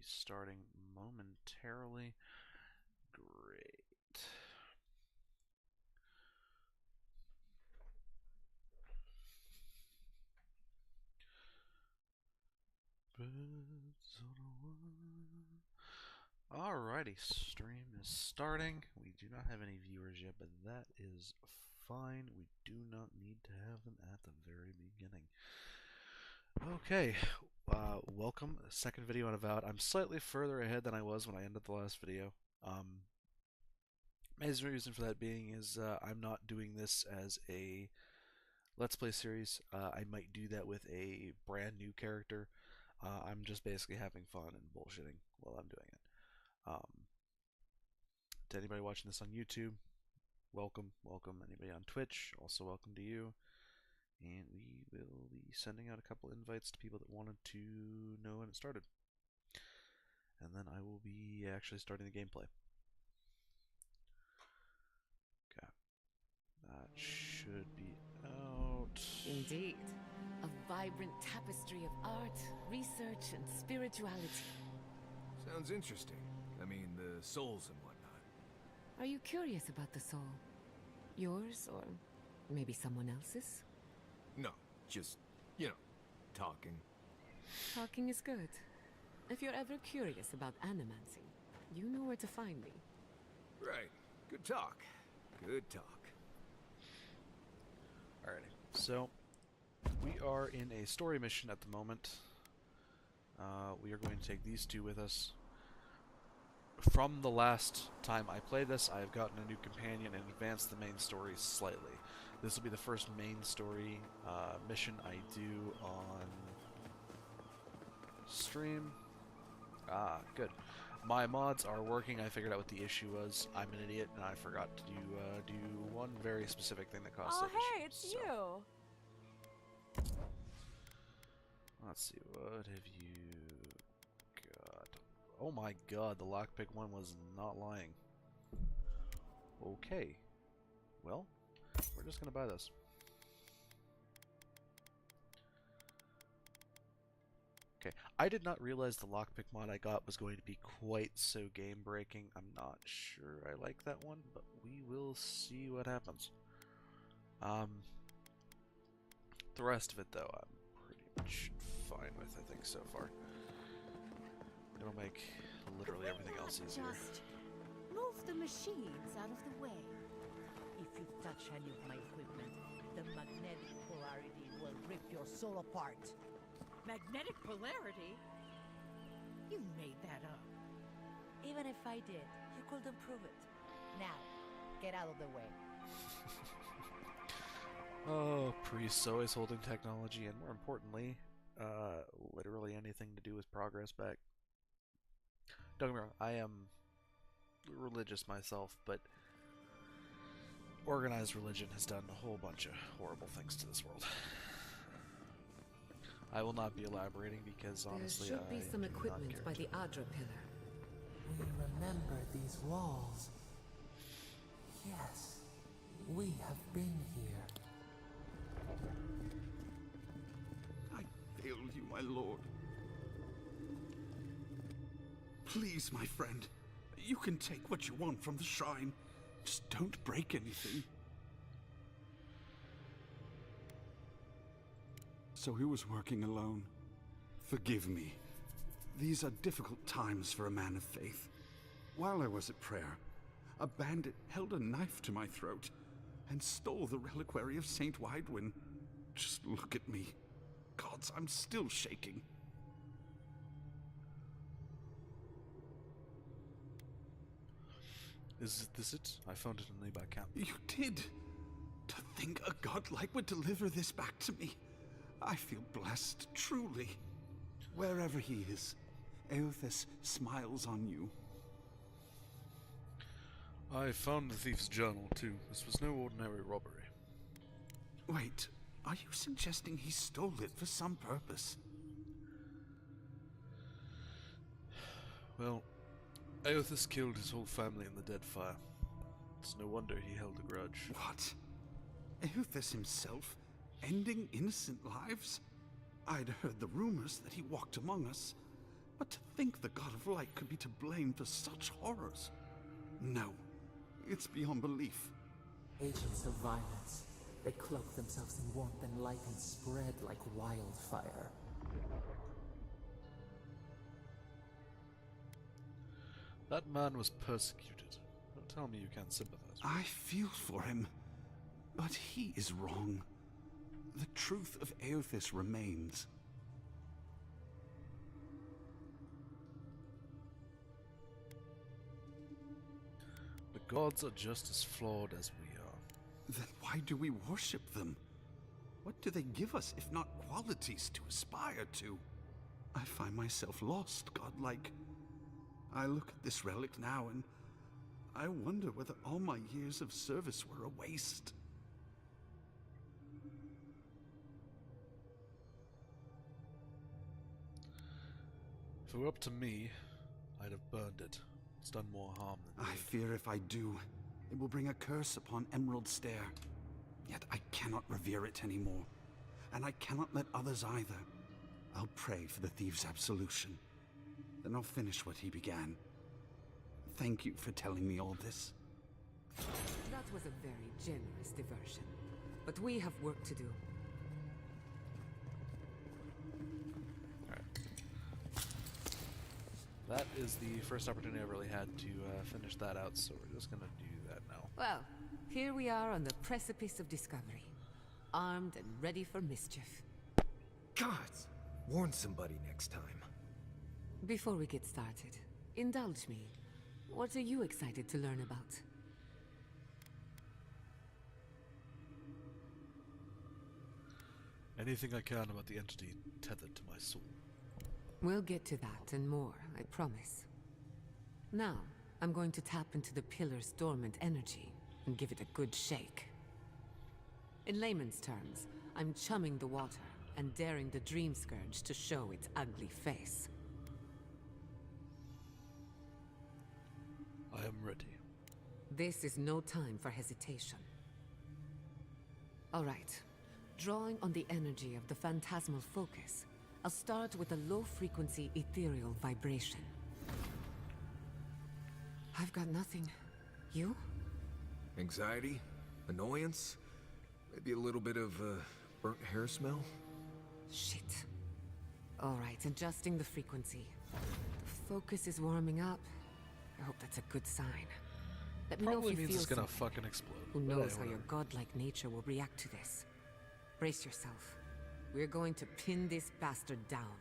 be starting momentarily. Great. Alrighty, stream is starting. We do not have any viewers yet, but that is fine. We do not need to have them at the very beginning. Okay, welcome. Second video on Avowed. I'm slightly further ahead than I was when I ended the last video. Main reason for that being is I'm not doing this as a Let's Play series. I might do that with a brand new character. I'm just basically having fun and bullshitting while I'm doing it. To anybody watching this on YouTube, welcome. Anybody on Twitch, also welcome to you. And we will be sending out a couple invites to people that wanted to know when it started. And then I will be actually starting the gameplay. Okay. That should be out. Indeed. A vibrant tapestry of art, research, and spirituality. Sounds interesting. I mean, the souls and whatnot. Are you curious about the soul? Yours, or maybe someone else's? No, just, talking. Talking is good. If you're ever curious about animancing, you know where to find me. Right. Good talk. Good talk. Alrighty. So, we are in a story mission at the moment. We are going to take these two with us. From the last time I played this, I have gotten a new companion and advanced the main story slightly. This will be the first main story mission I do on stream. Good. My mods are working. I figured out what the issue was. I'm an idiot, and I forgot to do one very specific thing that caused that issue. Oh, hey, it's you. Let's see, what have you got? Oh my god, the lockpick one was not lying. Okay. Well, we're just gonna buy this. Okay, I did not realize the lockpick mod I got was going to be quite so game-breaking. I'm not sure I like that one, but we will see what happens. The rest of it, though, I'm pretty much fine with, I think, so far. It'll make literally everything else easier. Just move the machines out of the way. If you touch any of my equipment, the magnetic polarity will rip your soul apart. Magnetic polarity? You made that up. Even if I did, you couldn't prove it. Now, get out of the way. Oh, priests always holding technology, and more importantly, literally anything to do with progress back. Don't get me wrong, I am religious myself, but organized religion has done a whole bunch of horrible things to this world. I will not be elaborating because honestly, there should be some equipment by the Adra pillar. We remember these walls. Yes, we have been here. I fail you, my lord. Please, my friend, you can take what you want from the shrine. Just don't break anything. So he was working alone. Forgive me. These are difficult times for a man of faith. While I was at prayer, a bandit held a knife to my throat and stole the reliquary of Saint Widwin. Just look at me. Gods, I'm still shaking. Is this it? I found it in the nearby camp. You did? To think a godlike would deliver this back to me. I feel blessed, truly. Wherever he is, Eothas smiles on you. I found the thief's journal, too. This was no ordinary robbery. Wait, are you suggesting he stole it for some purpose? Well, Eothas killed his whole family in the Dead Fire. It's no wonder he held a grudge. What? Eothas himself? Ending innocent lives? I'd heard the rumors that he walked among us, But to think the God of Light could be to blame for such horrors. No, it's beyond belief. Agents of violence. They cloak themselves in warmth and light and spread like wildfire. That man was persecuted. Don't tell me you can't sympathize. I feel for him, but he is wrong. The truth of Aothis remains. The gods are just as flawed as we are. Then why do we worship them? What do they give us if not qualities to aspire to? I find myself lost, godlike. I look at this relic now and I wonder whether all my years of service were a waste. If it were up to me, I'd have burned it. It's done more harm than I good. fear if I do, it will bring a curse upon Emerald Stair. Yet I cannot revere it anymore, and I cannot let others either. I'll pray for the thief's absolution. Then I'll finish what he began. Thank you for telling me all this. That was a very generous diversion. But we have work to do. That is the first opportunity I really had to finish that out, so we're just gonna do that now. Well, here we are on the precipice of discovery. Armed and ready for mischief. Gods! Warn somebody next time. Before we get started, indulge me. What are you excited to learn about? Anything I can about the entity tethered to my soul. We'll get to that and more, I promise. Now, I'm going to tap into the pillar's dormant energy and give it a good shake. In layman's terms, I'm chumming the water and daring the Dream Scourge to show its ugly face. I am ready. This is no time for hesitation. All right. Drawing on the energy of the phantasmal focus, I'll start with a low-frequency ethereal vibration. I've got nothing. You? Anxiety? Annoyance? Maybe a little bit of, burnt hair smell? Shit. All right, adjusting the frequency. The focus is warming up. I hope that's a good sign. Let me know Probably if you means feel it's gonna something. fucking explode. Who but knows hey, how your whatever. godlike nature will react to this? Brace yourself. We're going to pin this bastard down.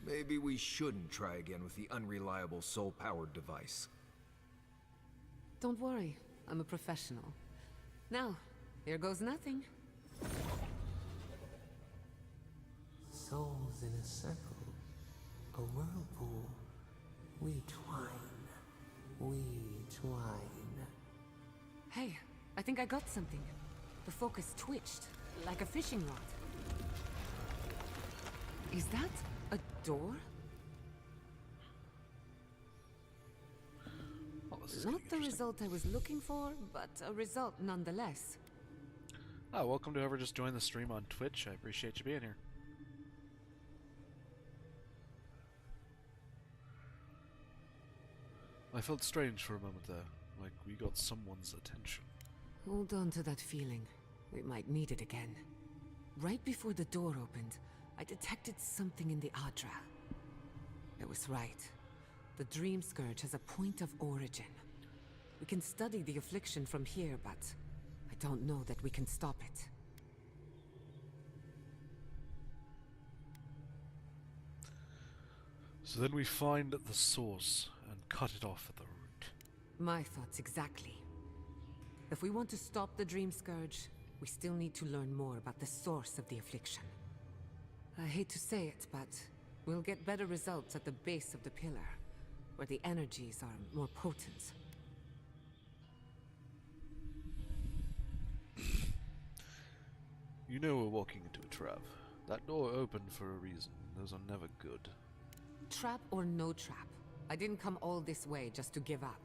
Maybe we shouldn't try again with the unreliable soul-powered device. Don't worry, I'm a professional. Now, here goes nothing. Souls in a circle, a whirlpool. We twine, we twine. Hey, I think I got something. The focus twitched, like a fishing rod. Is that a door? Oh, this is Not getting the interesting. result I was looking for, but a result nonetheless. Welcome to whoever just joined the stream on Twitch. I appreciate you being here. I felt strange for a moment there, like we got someone's attention. Hold on to that feeling. We might need it again. Right before the door opened, I detected something in the Adra. I was right. The Dream Scourge has a point of origin. We can study the affliction from here, but I don't know that we can stop it. So then we find the source and cut it off at the root. My thoughts exactly. If we want to stop the Dream Scourge, we still need to learn more about the source of the affliction. I hate to say it, but we'll get better results at the base of the pillar, where the energies are more potent. You know we're walking into a trap. That door opened for a reason. Those are never good. Trap or no trap, I didn't come all this way just to give up.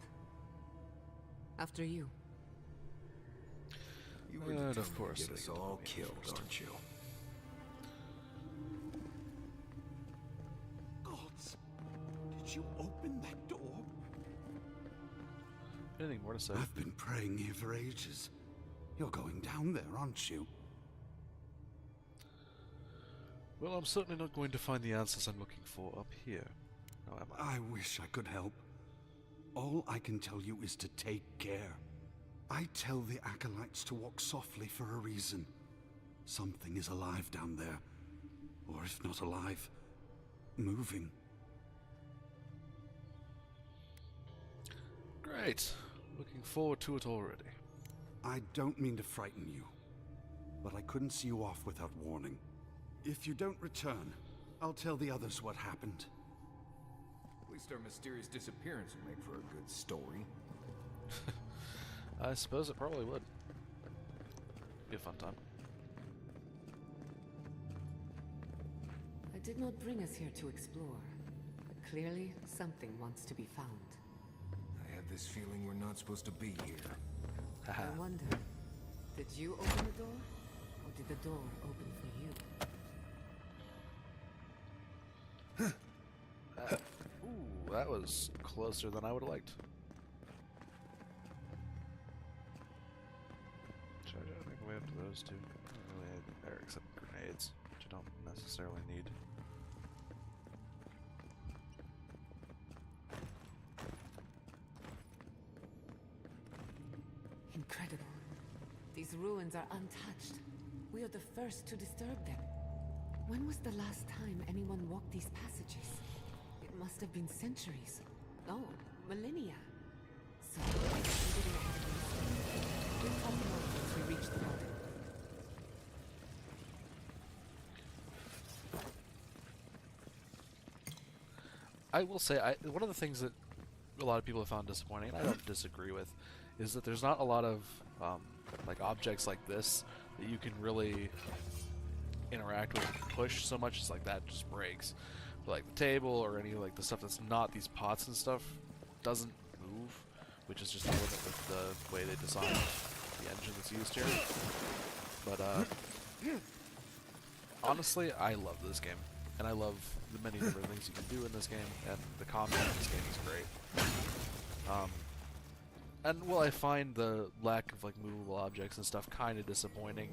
After you. You were And of determined course to they get us get all me killed, first. aren't you? Gods, open that door? Anything more to say? I've been praying here for ages. You're going down there, aren't you? Well, I'm certainly not going to find the answers I'm looking for up here. Now am I? I wish I could help. All I can tell you is to take care. I tell the acolytes to walk softly for a reason. Something is alive down there. Or if not alive, moving. Great. Looking forward to it already. I don't mean to frighten you, but I couldn't see you off without warning. If you don't return, I'll tell the others what happened. At least our mysterious disappearance would make for a good story. I suppose it probably would. Be a fun time. I did not bring us here to explore, but clearly something wants to be found. I have this feeling we're not supposed to be here. Haha. I wonder, did you open the door, or did the door open for you? Ooh, that was closer than I would have liked. Should I make my way up to those two? I don't really have anything there except grenades, which I don't necessarily need. Incredible. These ruins are untouched. We are the first to disturb them. When was the last time anyone walked these passages? It must have been centuries. Oh, millennia. So, we're getting ahead of things. We'll talk more once we reach the bottom. I will say, one of the things that a lot of people have found disappointing, and I don't disagree with, is that there's not a lot of like objects like this that you can really interact with and push so much. It's like that just breaks. But like the table or any like the stuff that's not these pots and stuff doesn't move, which is just a limit with the way they designed the engine that's used here. But honestly, I love this game. And I love the many different things you can do in this game, and the combat in this game is great. And while I find the lack of like movable objects and stuff kind of disappointing,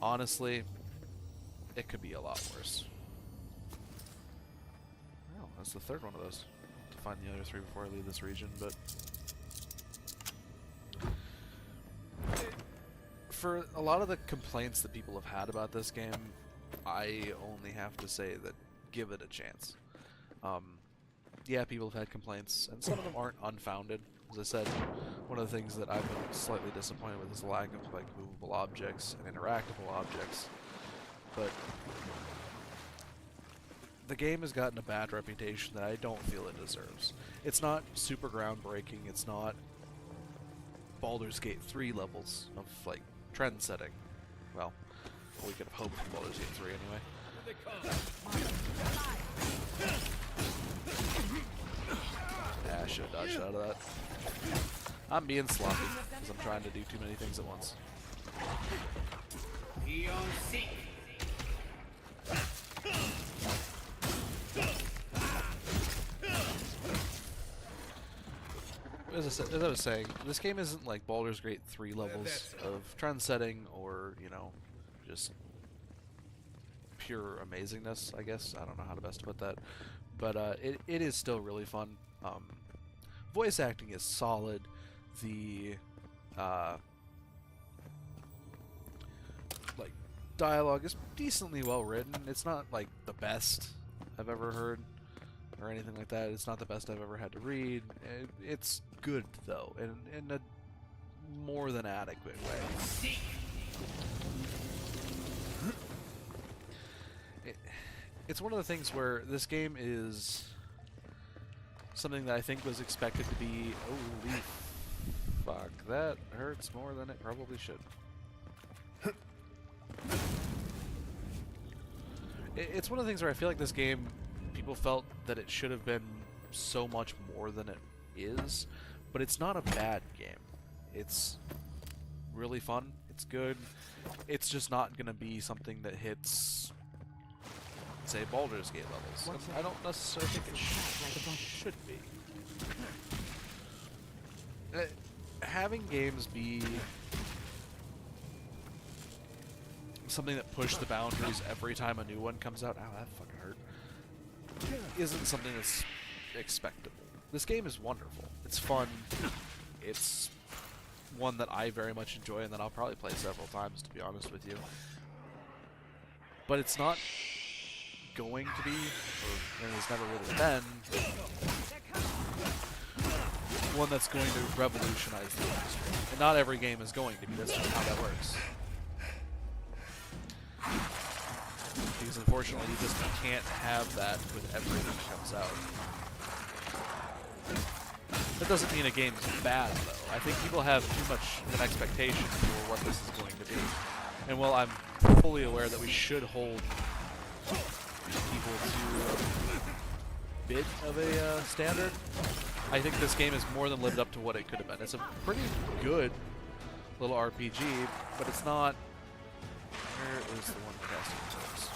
honestly, it could be a lot worse. Well, that's the third one of those. To find the other three before I leave this region, but for a lot of the complaints that people have had about this game, I only have to say that give it a chance. Yeah, people have had complaints, and some of them aren't unfounded. As I said, one of the things that I've been slightly disappointed with is the lack of like movable objects and interactable objects. But the game has gotten a bad reputation that I don't feel it deserves. It's not super groundbreaking. It's not Baldur's Gate 3 levels of like trend setting. Well, we could have hoped for Baldur's Gate 3 anyway. Yeah, I should have dodged out of that. I'm being sloppy because I'm trying to do too many things at once. As I was saying, this game isn't like Baldur's Gate 3 levels of trend setting or, you know, just pure amazingness, I guess. I don't know how to best put that. But it is still really fun. Voice acting is solid. The like dialogue is decently well written. It's not like the best I've ever heard or anything like that. It's not the best I've ever had to read. It's good though, in a more than adequate way. It's one of the things where this game is something that I think was expected to be, holy fuck, that hurts more than it probably should. It's one of the things where I feel like this game, people felt that it should have been so much more than it is, but it's not a bad game. It's really fun, it's good, it's just not going to be something that hits say, Baldur's Gate levels. And I don't necessarily think it should be. Having games be something that push the boundaries every time a new one comes out, ow, that fucking hurt, isn't something that's expectable. This game is wonderful. It's fun. It's one that I very much enjoy and that I'll probably play several times, to be honest with you. But it's not going to be, and has never really been, one that's going to revolutionize the industry. And not every game is going to be. That's just how that works. Because unfortunately, you just can't have that with everything that comes out. That doesn't mean a game's bad, though. I think people have too much of an expectation for what this is going to be. And while I'm fully aware that we should hold people to a bit of a standard, I think this game has more than lived up to what it could have been. It's a pretty good little RPG, but it's not... Where is the one casting terms?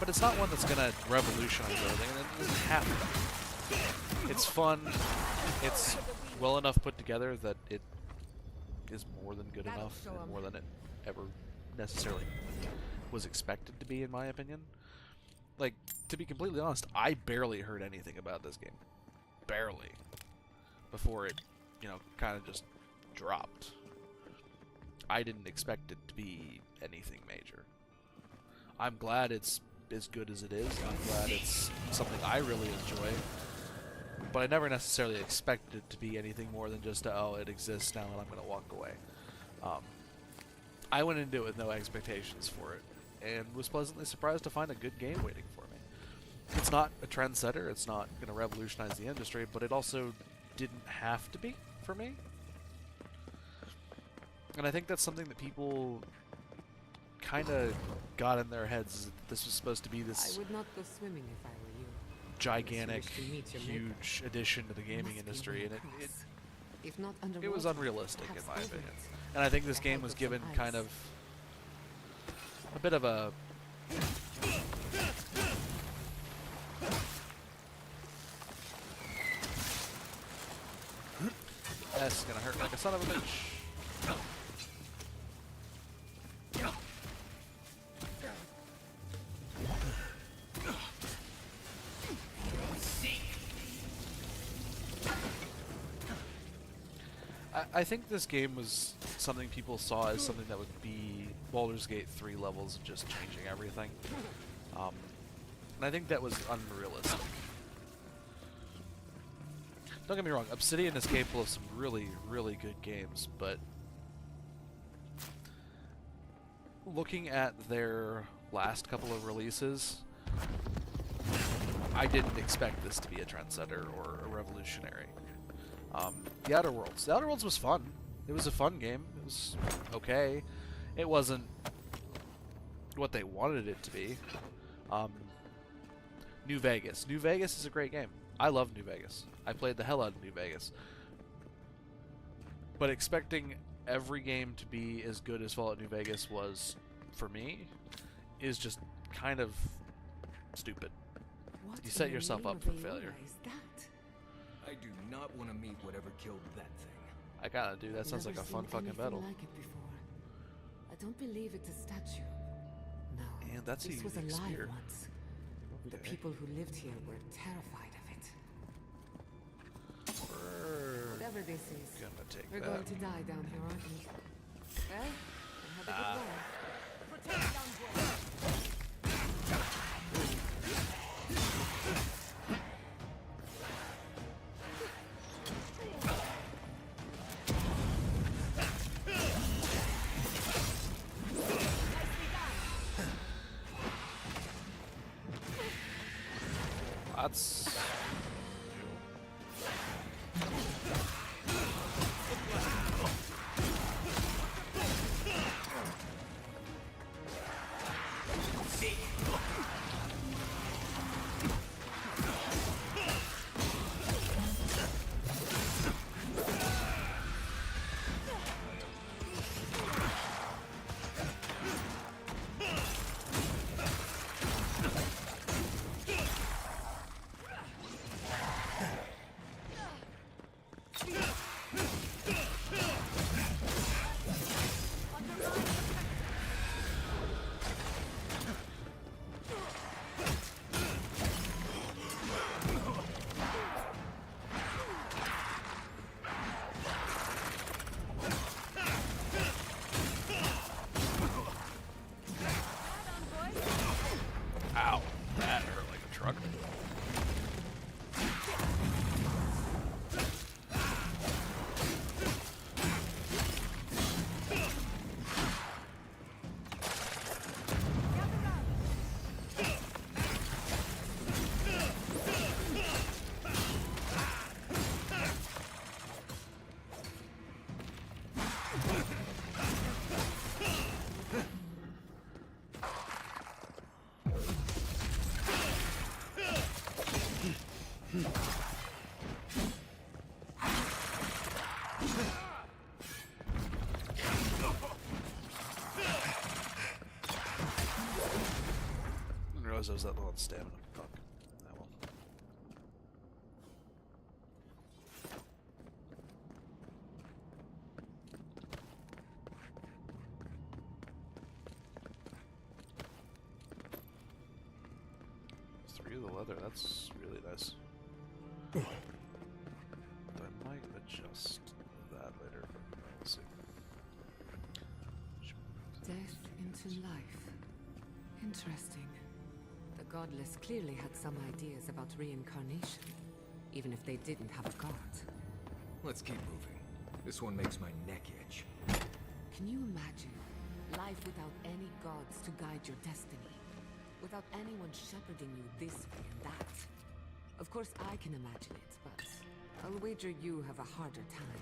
But it's not one that's going to revolutionize everything, and it doesn't have to. It's fun. It's well enough put together that it is more than good enough, and more than it ever necessarily was expected to be, in my opinion. Like, to be completely honest, I barely heard anything about this game. Barely. Before it, you know, kind of just dropped. I didn't expect it to be anything major. I'm glad it's as good as it is. I'm glad it's something I really enjoy. But I never necessarily expected it to be anything more than just, oh, it exists now and I'm going to walk away. I went into it with no expectations for it, and was pleasantly surprised to find a good game waiting for me. It's not a trendsetter, it's not going to revolutionize the industry, but it also didn't have to be for me. And I think that's something that people kind of got in their heads. This was supposed to be this I would not go swimming if I were you. gigantic, Unless you wish to meet your maker. huge addition to the gaming Must be industry, and one it across. If not was underwater, unrealistic in perhaps my over opinion. it. And I think this The game help was of given some kind ice. of a bit of a that's gonna hurt like a son of a bitch. I think this game was something people saw as something that would be Baldur's Gate 3 levels of just changing everything. And I think that was unrealistic. Don't get me wrong, Obsidian is capable of some really, really good games, but looking at their last couple of releases, I didn't expect this to be a trendsetter or a revolutionary. The Outer Worlds. The Outer Worlds was fun. It was a fun game. It was okay. It wasn't what they wanted it to be. New Vegas. New Vegas is a great game. I love New Vegas. I played the hell out of New Vegas. But expecting every game to be as good as Fallout New Vegas was, for me, is just kind of stupid. What You set in the yourself name up of for Aeola failure. is that? I do not want to meet whatever killed that thing. I kinda do. That sounds like Never a fun seen fucking anything battle. like it before. I don't believe it's a statue. No. And that's a this was unique alive spear. once. The Okay. people who lived here were terrified of it. We're Whatever this is, gonna take we're that. going to die down here, aren't we? Well, then have a good life. That's... Didn't realize I was that low on stamina. Fuck. Ah, well. Three of the leather, that's really nice. But I might adjust that later. We'll see. Death into life. Interesting. The godless clearly had some ideas about reincarnation, even if they didn't have a god. Let's keep moving. This one makes my neck itch. Can you imagine life without any gods to guide your destiny? Without anyone shepherding you this way and that? Of course I can imagine it, but I'll wager you have a harder time.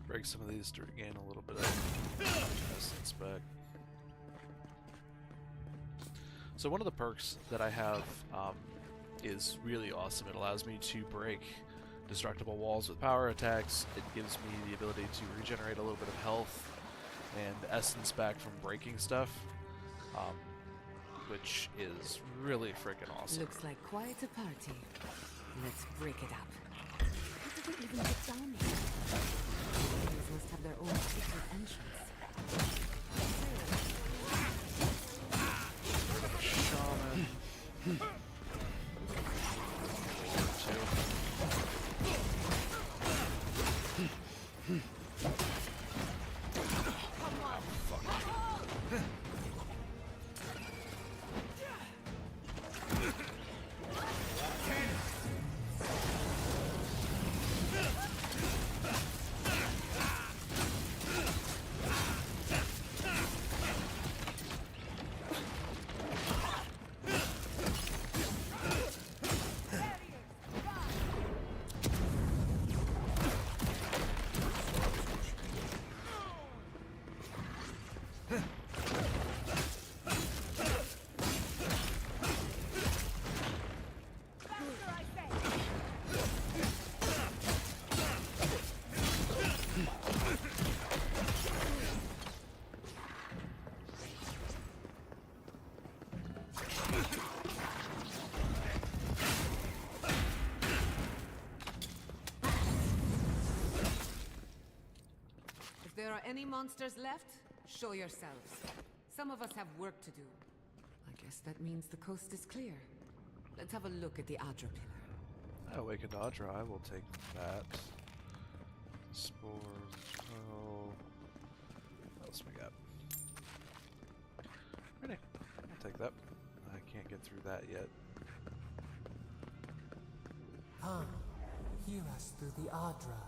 Break some of these to regain a little bit of essence back. So one of the perks that I have is really awesome. It allows me to break destructible walls with power attacks. It gives me the ability to regenerate a little bit of health and essence back from breaking stuff, which is really freaking awesome. Looks like quite a party. Let's break it up. How did they even get down here? These must have their own secret entrance. Shaman. If there are any monsters left, show yourselves. Some of us have work to do. I guess that means the coast is clear. Let's have a look at the Adra pillar. Awakened Adra, I will take that. Spores, well... What else we got? Ready. I'll take that. I can't get through that yet. Come, hear us through the Adra.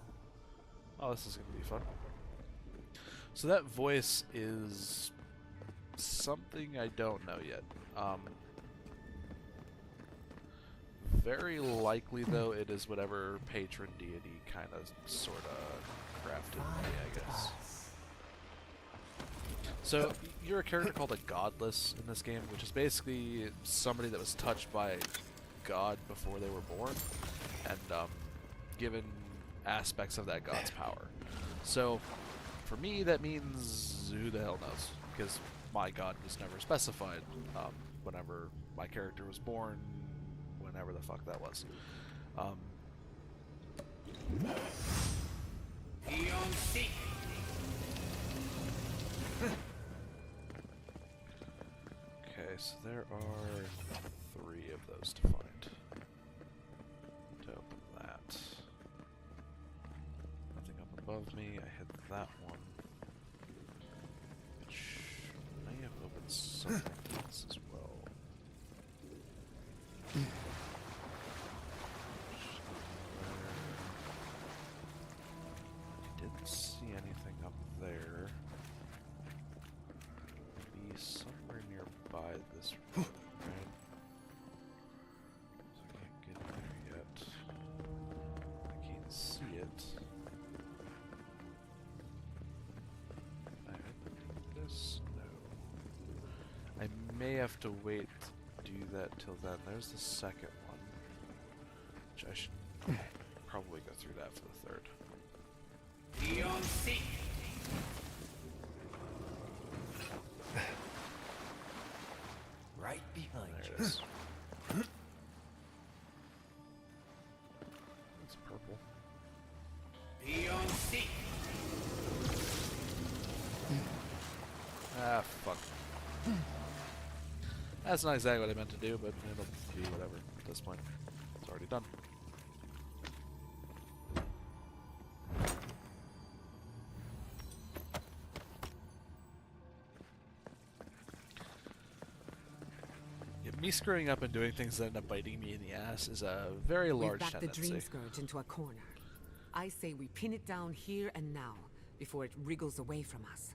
Oh, this is gonna be fun. So that voice is something I don't know yet. Very likely, though, it is whatever patron deity kind of, sort of crafted me, I guess. So, you're a character called a godless in this game, which is basically somebody that was touched by God before they were born, and given aspects of that God's power. So, for me, that means who the hell knows, because my God was never specified whenever my character was born, whenever the fuck that was. Okay, so there are 3 of those to find. To open that. Nothing up above me. I hit that one. Which may have opened something else as well. Didn't see anything up there. Maybe somewhere nearby this road, right? So I can't get there yet. I can't see it. may have to wait to do that till then. There's the second one, which I should probably go through that for the third. Right behind There you. it is. It's purple. Ah, fuck. That's not exactly what I meant to do, but it'll be whatever at this point. It's already done. Yeah, me screwing up and doing things that end up biting me in the ass is a very We've large backed the tendency. Dream Scourge into a corner. I say we pin it down here and now, before it wriggles away from us.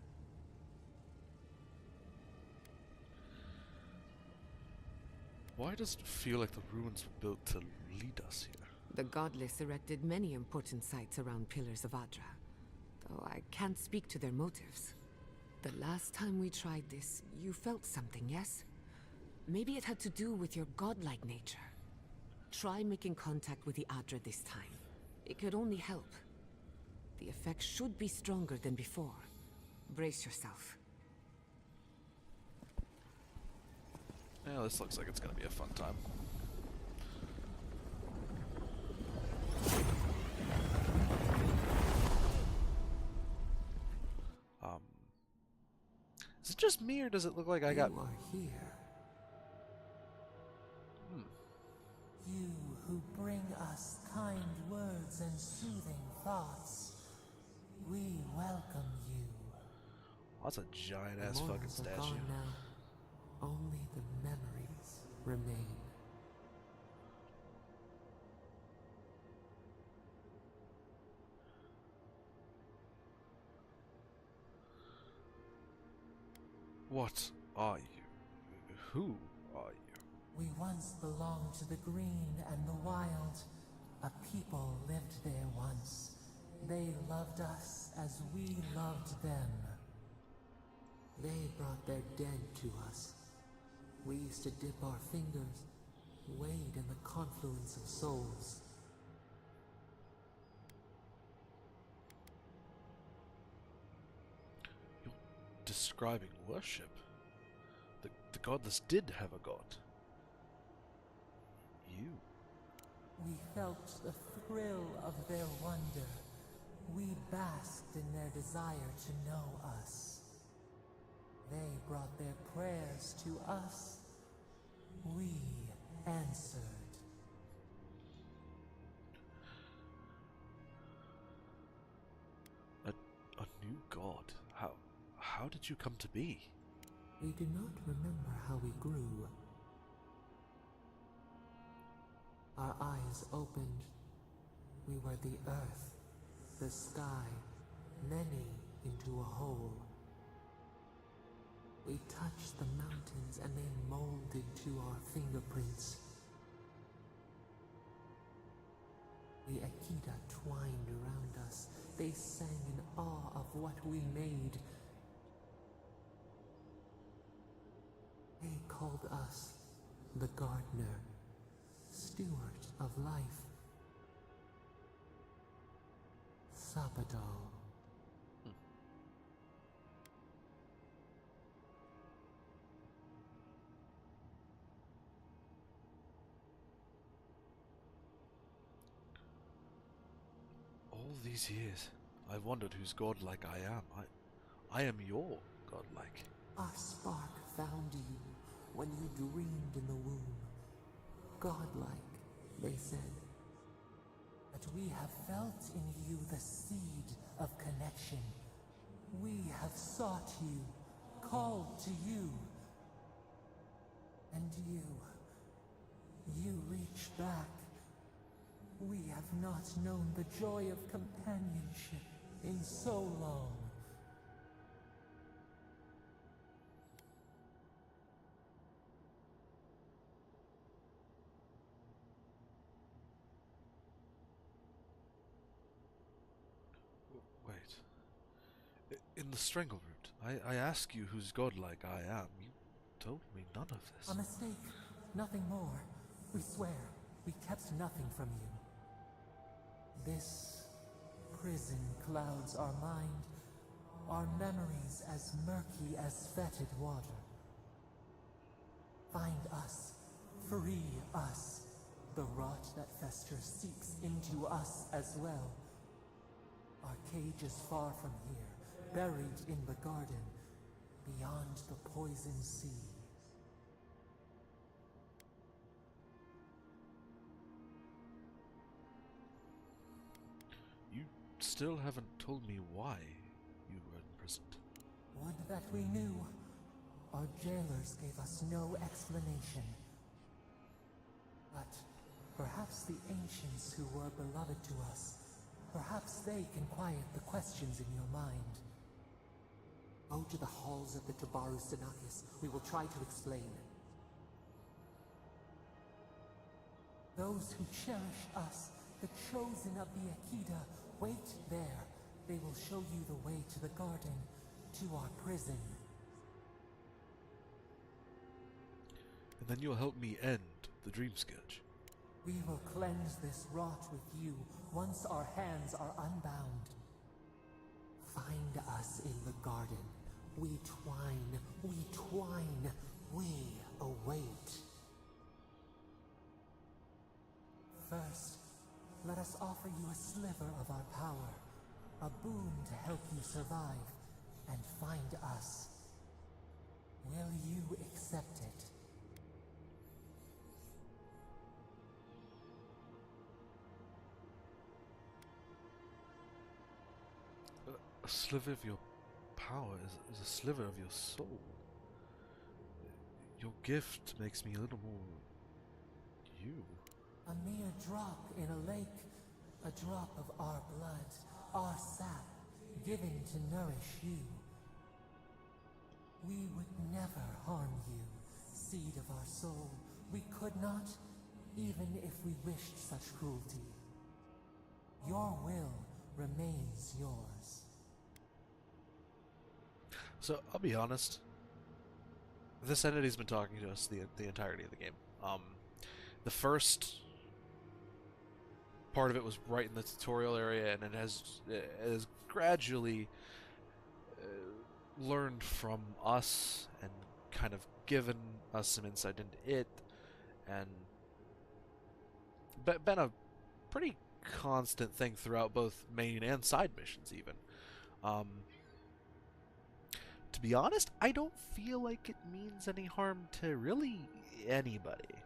Why does it feel like the ruins were built to lead us here? The Godless erected many important sites around Pillars of Adra, though I can't speak to their motives. The last time we tried this, you felt something, yes? Maybe it had to do with your godlike nature. Try making contact with the Adra this time. It could only help. The effect should be stronger than before. Brace yourself. Yeah, this looks like it's gonna be a fun time. Is it just me, or does it look like I got... You are here. You who bring us kind words and soothing thoughts. We welcome you. That's a giant-ass The fucking mortals are statue. gone now. Only the memories remain. What are you? Who are you? We once belonged to the green and the wild. A people lived there once. They loved us as we loved them. They brought their dead to us. We used to dip our fingers, wade in the confluence of souls. You're describing worship. The godless did have a god. You. We felt the thrill of their wonder. We basked in their desire to know us. They brought their prayers to us. We answered. A new god? How did you come to be? We do not remember how we grew. Our eyes opened. We were the earth, the sky, many into a whole. We touched the mountains and they molded to our fingerprints. The Akita twined around us. They sang in awe of what we made. They called us the gardener, steward of life. Sabado. All these years, I've wondered whose godlike I am. I am your godlike. Our spark found you when you dreamed in the womb. Godlike, they said. But we have felt in you the seed of connection. We have sought you, called to you. And you reach back. We have not known the joy of companionship in so long. Wait. In the Strangleroot, I ask you whose godlike I am. told me none of this. A mistake, nothing more. We swear, we kept nothing from you. This prison clouds our mind, our memories as murky as fetid water. Find us, free us. The rot that festers seeps into us as well. Our cage is far from here, buried in the garden, beyond the poison sea. You still haven't told me why you were imprisoned. Would that we knew. Our jailers gave us no explanation. But perhaps the ancients who were beloved to us, perhaps they can quiet the questions in your mind. Go to the halls of the Tabaru Sinakis. We will try to explain. Those who cherish us, the chosen of the Akida, wait there. They will show you the way to the garden, to our prison. And then you'll help me end the Dream Scourge. We will cleanse this rot with you once our hands are unbound. Find us in the garden. We twine, we await. First, let us offer you a sliver of our power, a boon to help you survive and find us. Will you accept it? A sliver of your power is a sliver of your soul. Your gift makes me a little more you. A mere drop in a lake, a drop of our blood, our sap, given to nourish you. We would never harm you, seed of our soul. We could not, even if we wished such cruelty. Your will remains yours. So, I'll be honest. This entity's been talking to us the entirety of the game. The first part of it was right in the tutorial area, and it has gradually learned from us and kind of given us some insight into it, and been a pretty constant thing throughout both main and side missions even. To be honest, I don't feel like it means any harm to really anybody.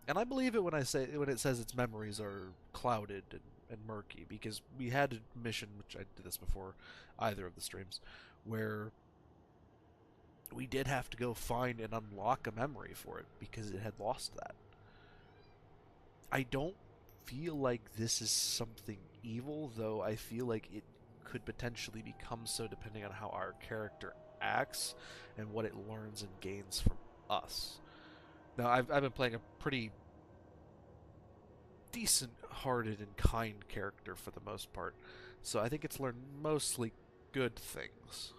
And I believe it when it says its memories are clouded and murky, because we had a mission, which I did this before either of the streams, where we did have to go find and unlock a memory for it because it had lost that. I don't feel like this is something evil, though I feel like it could potentially become so depending on how our character acts and what it learns and gains from us. Now, I've been playing a pretty decent-hearted and kind character for the most part, so I think it's learned mostly good things.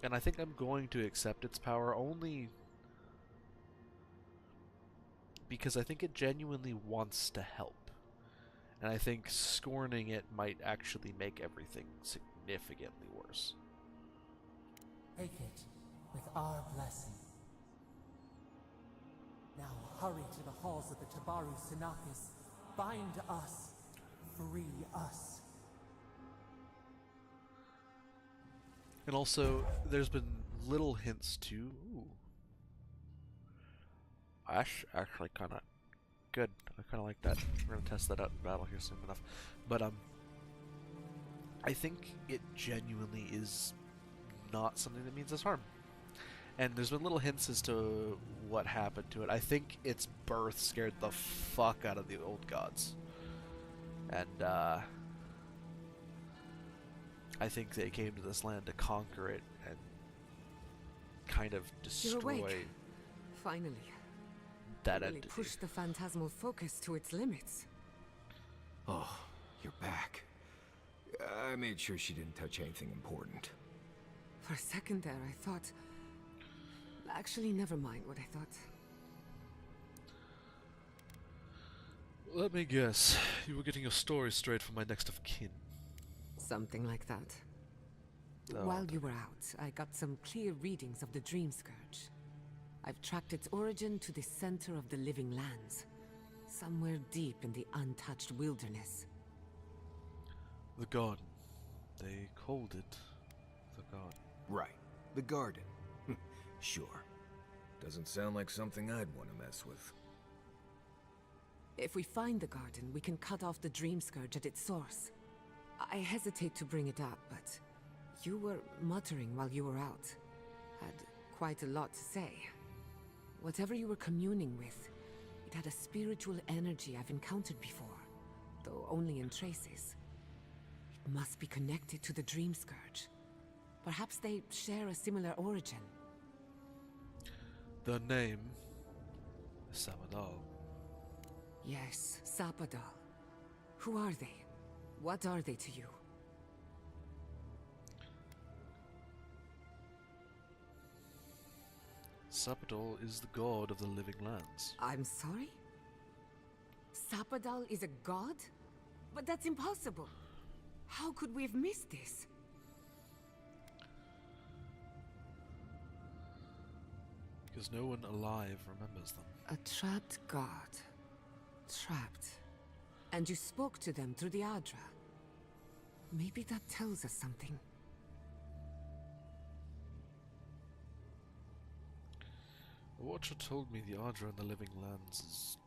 And I think I'm going to accept its power only because I think it genuinely wants to help. And I think scorning it might actually make everything significantly worse. Take it with our blessing. Now hurry to the halls of the Tabaru Sinakis. Bind us. Free us. And also, there's been little hints to... Ooh. Actually kind of good. I kind of like that. We're going to test that out in battle here soon enough. But, I think it genuinely is not something that means us harm. And there's been little hints as to what happened to it. I think its birth scared the fuck out of the old gods. And, I think they came to this land to conquer it and kind of You're destroy awake. Finally. that Really entity. pushed the phantasmal focus to its limits. Oh, you're back. I made sure she didn't touch anything important. For a second there, I thought... Actually, never mind what I thought. Let me guess. You were getting your story straight from my next of kin. Something like that. Oh, While you were out, I got some clear readings of the Dream Scourge. I've tracked its origin to the center of the living lands. Somewhere deep in the untouched wilderness. The garden. They called it the garden. Right. The garden. Sure. Doesn't sound like something I'd want to mess with. If we find the garden, we can cut off the Dream Scourge at its source. I hesitate to bring it up, but you were muttering while you were out. Had quite a lot to say. Whatever you were communing with, it had a spiritual energy I've encountered before, though only in traces. It must be connected to the Dream Scourge. Perhaps they share a similar origin. The name is Samadal. Yes, Sapadal. Who are they? What are they to you? Sapadal is the god of the living lands. I'm sorry? Sapadal is a god? But that's impossible. How could we have missed this? Because no one alive remembers them. A trapped god. Trapped. And you spoke to them through the Adra. Maybe that tells us something. The Watcher told me the Ardra in the living lands is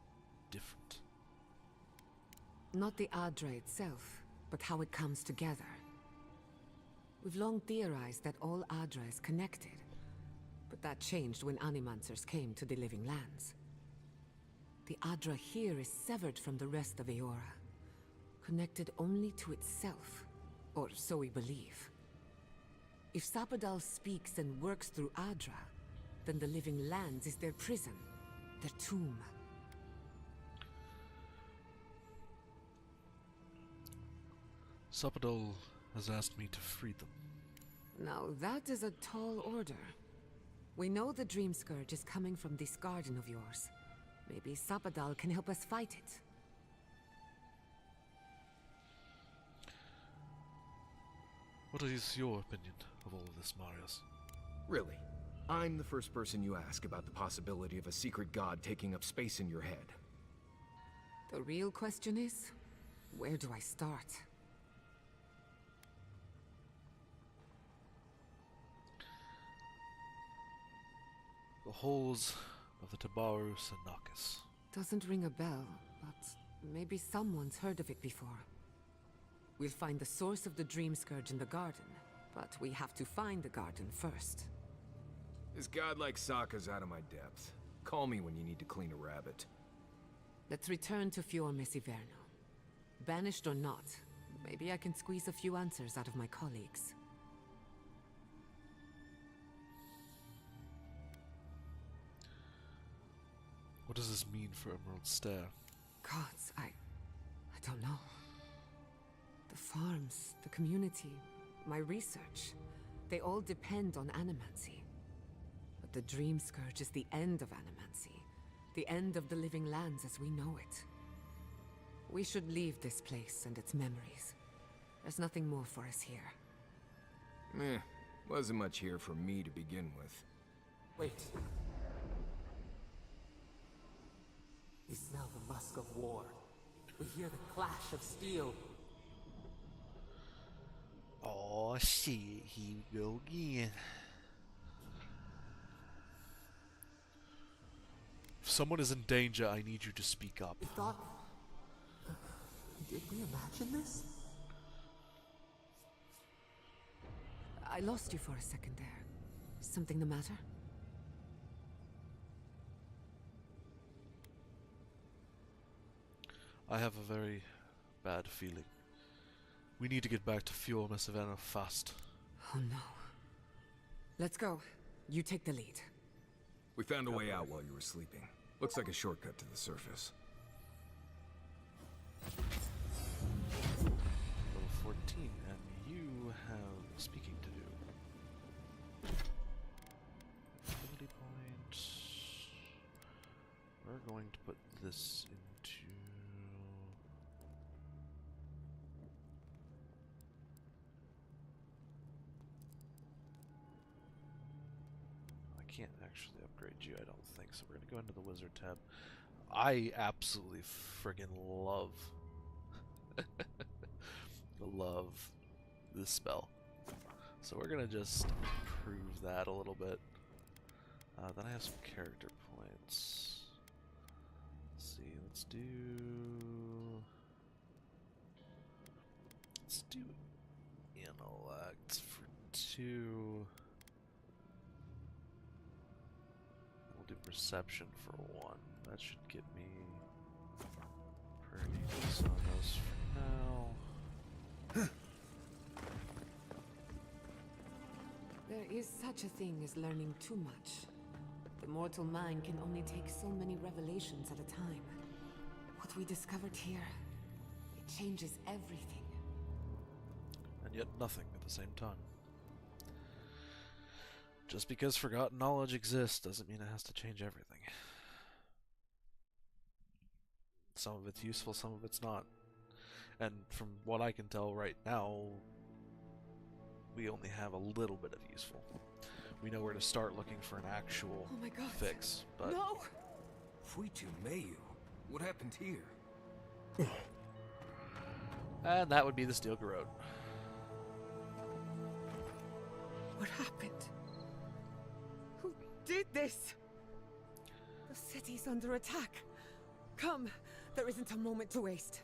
different. Not the Adra itself, but how it comes together. We've long theorized that all Adra is connected, but that changed when Animancers came to the living lands. The Adra here is severed from the rest of Eora, connected only to itself, or so we believe. If Sapadal speaks and works through Adra, then the living lands is their prison, their tomb. Sapadal has asked me to free them. Now that is a tall order. We know the Dream Scourge is coming from this garden of yours. Maybe Sapadal can help us fight it. What is your opinion of all of this, Marius? Really? I'm the first person you ask about the possibility of a secret god taking up space in your head. The real question is, where do I start? The halls of the Tabaru Sanakis. Doesn't ring a bell, but maybe someone's heard of it before. We'll find the source of the Dream Scourge in the garden, but we have to find the garden first. This god like Sokka's out of my depth. Call me when you need to clean a rabbit. Let's return to Fior Messiverno. Banished or not, maybe I can squeeze a few answers out of my colleagues. What does this mean for Emerald Stair? Gods, I don't know. The farms, the community, my research, they all depend on animancy. But the Dream Scourge is the end of animancy, the end of the living lands as we know it. We should leave this place and its memories. There's nothing more for us here. Wasn't much here for me to begin with. Wait. We smell the musk of war. We hear the clash of steel. Oh shit, here we go again. If someone is in danger, I need you to speak up. We thought... did we imagine this? I lost you for a second there. Something the matter? I have a very bad feeling. We need to get back to Fior Messiverno fast. Oh no. Let's go. You take the lead. We found a way out while you were sleeping. Looks like a shortcut to the surface. Level 14, and you have speaking to do. We're going to put this into... I can't actually upgrade you, I don't think, so we're going to go into the wizard tab. I absolutely friggin' love love this spell. So we're gonna just improve that a little bit. Then I have some character points. Let's see, let's do intellect for 2. We'll do perception for 1. That should get me pretty decent on those for now. There is such a thing as learning too much. The mortal mind can only take so many revelations at a time. What we discovered here, it changes everything. And yet nothing at the same time. Just because forgotten knowledge exists doesn't mean it has to change everything. Some of it's useful, some of it's not. And from what I can tell right now, we only have a little bit of useful. We know where to start looking for an actual Oh my God. fix, but No! Fuitu Mayu? What happened here? and that would be the Steel Garrote. What happened? Who did this? The city's under attack. Come, there isn't a moment to waste.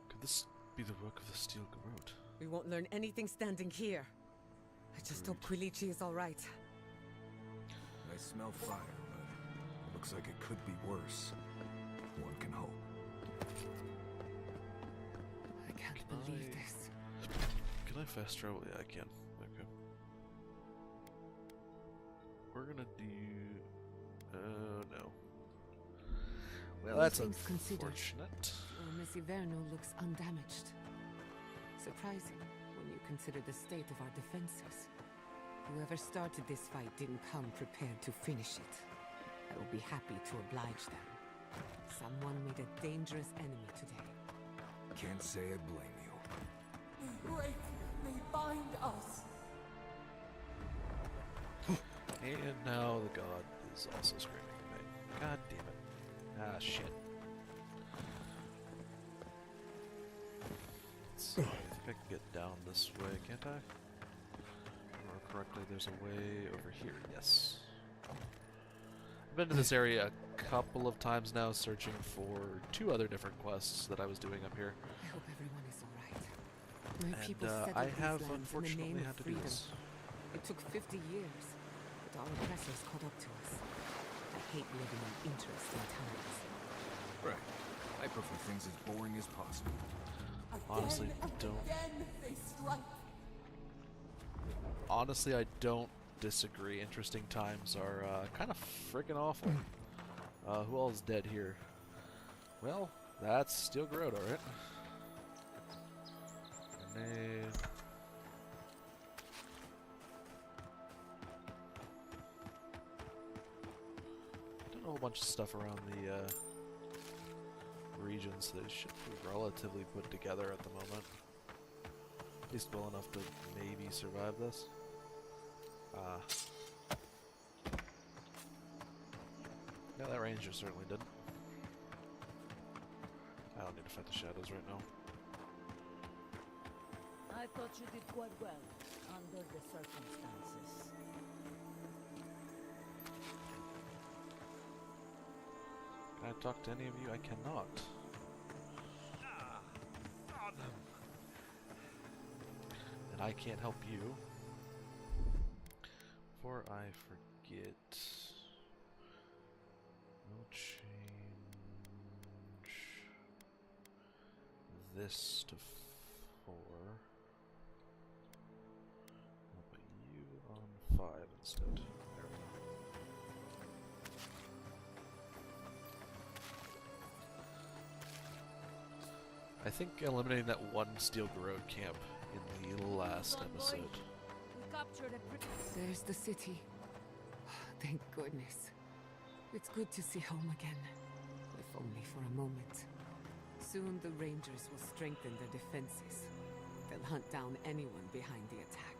Could this be the work of the Steel Garrote? We won't learn anything standing here. I just hope Quilichi is all right. I smell fire, but it looks like it could be worse. One can hope. I can't believe this. Can I fast travel? Yeah, I can. Okay. We're gonna do... no. Well, All that's things considered, unfortunate. Miss Iverno looks undamaged. Surprising, when you consider the state of our defenses. Whoever started this fight didn't come prepared to finish it. I will be happy to oblige them. Someone made a dangerous enemy today. Can't say I blame you. They break, they bind us. And now the god is also screaming at me. God damn it. Ah, shit. Let's see, I think I can get down this way, can't I? Or correctly, there's a way over here, yes. I've been to this area a couple of times now, searching for 2 other different quests that I was doing up here. I hope everyone is all right. My And people settled I these have lands in the unfortunately name had of to do freedom. this. It took 50 years, but our oppressors caught up to us. I hate living in interesting times. Right. I prefer things as boring as possible. Honestly, Honestly, I don't disagree. Interesting times are kind of freaking awful. Who all is dead here? Well, that's Steel Garrote, alright. Grenade. Done a whole bunch of stuff around the regions that should be relatively put together at the moment. At least well enough to maybe survive this. Yeah, that ranger certainly did. I don't need to fight the shadows right now. I thought you did quite well under the circumstances. Can I talk to any of you? I cannot. And I can't help you. Before I forget, we'll change this to 4. I'll put you on 5 instead. There we go. I think eliminating that one Steel Garrote camp in the last episode. We captured a pretty... There's the city. Thank goodness. It's good to see home again, if only for a moment. Soon the Rangers will strengthen their defenses. They'll hunt down anyone behind the attack.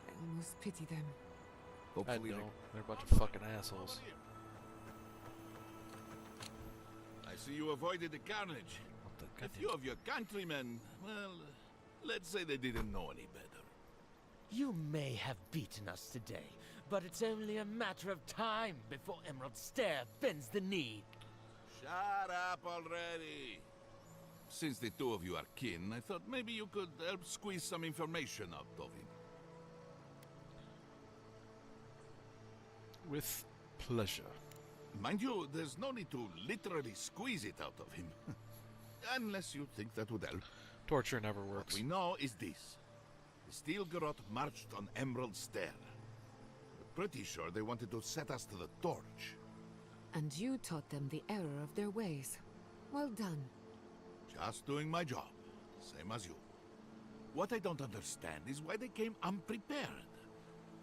I almost pity them. I Hopefully know. They're a bunch of fucking assholes. I see you avoided the carnage. What the A goddamn... few of your countrymen, well, let's say they didn't know any better. You may have beaten us today, but it's only a matter of time before Emerald Stair bends the knee. Shut up already. Since the two of you are kin, I thought maybe you could help squeeze some information out of him. With pleasure. Mind you, there's no need to literally squeeze it out of him. Unless you think that would help. Torture never What works. we know is this. The Steel Garrote marched on Emerald Stair. We're pretty sure they wanted to set us to the torch. And you taught them the error of their ways. Well done. Just doing my job, same as you. What I don't understand is why they came unprepared.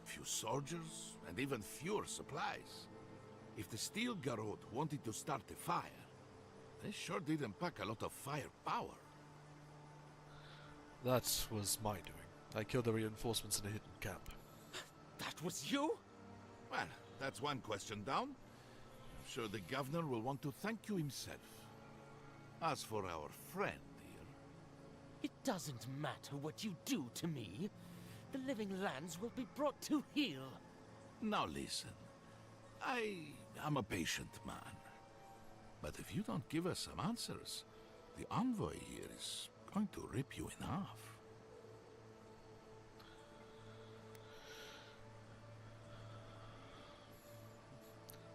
Few soldiers, and even fewer supplies. If the Steel Garrote wanted to start a fire, they sure didn't pack a lot of firepower. That was my doing. I killed the reinforcements in a hidden camp. That was you? Well, that's one question down. I'm sure the governor will want to thank you himself. As for our friend here... It doesn't matter what you do to me. The living lands will be brought to heel. Now listen, I am a patient man. But if you don't give us some answers, the envoy here is going to rip you in half.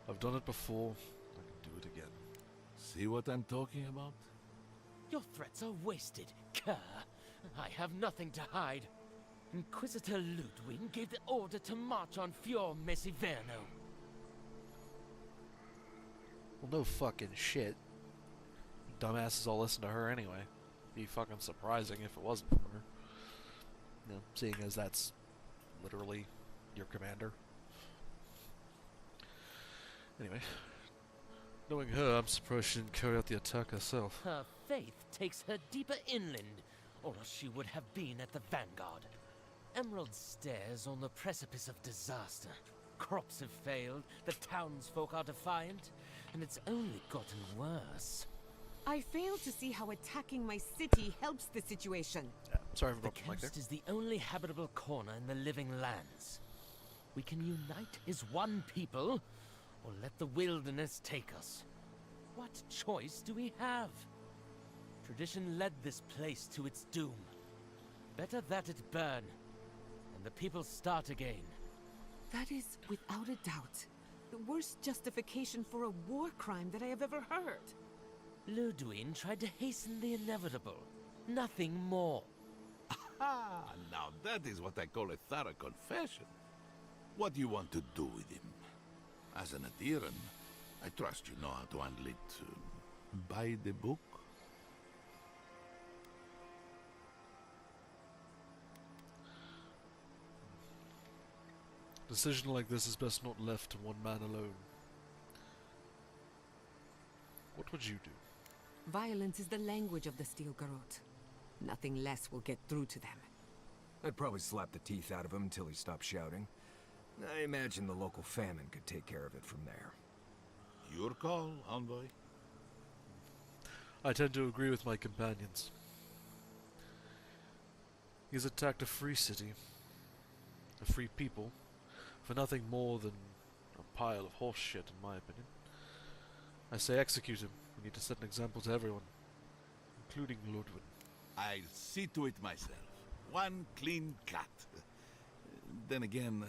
I've done it before. I can do it again. See what I'm talking about? Your threats are wasted, Kerr. I have nothing to hide. Inquisitor Ludwig gave the order to march on Fior Mesiverno. Well, no fucking shit. Dumbasses all listen to her anyway. Be fucking surprising if it wasn't for her. You know, seeing as that's literally your commander. Anyway, knowing her, I'm surprised she didn't carry out the attack herself. Her faith takes her deeper inland, or else she would have been at the vanguard. Emerald Stair's on the precipice of disaster. Crops have failed, the townsfolk are defiant, and it's only gotten worse. I fail to see how attacking my city helps the situation. Sorry for The interrupting Mike there. coast is the only habitable corner in the living lands. We can unite as one people, or let the wilderness take us. What choice do we have? Tradition led this place to its doom. Better that it burn, and the people start again. That is, without a doubt, the worst justification for a war crime that I have ever heard. Ludwig tried to hasten the inevitable. Nothing more. Ah, now that is what I call a thorough confession. What do you want to do with him? As an adherent, I trust you know how to handle it by the book. A decision like this is best not left to one man alone. What would you do? Violence is the language of the Steel Garrote. Nothing less will get through to them. I'd probably slap the teeth out of him until he stopped shouting. I imagine the local famine could take care of it from there. Your call, envoy. I tend to agree with my companions. He's attacked a free city, a free people, for nothing more than a pile of horse shit, in my opinion. I say execute him. We need to set an example to everyone, including Ludwig. I'll see to it myself. One clean cut. Then again,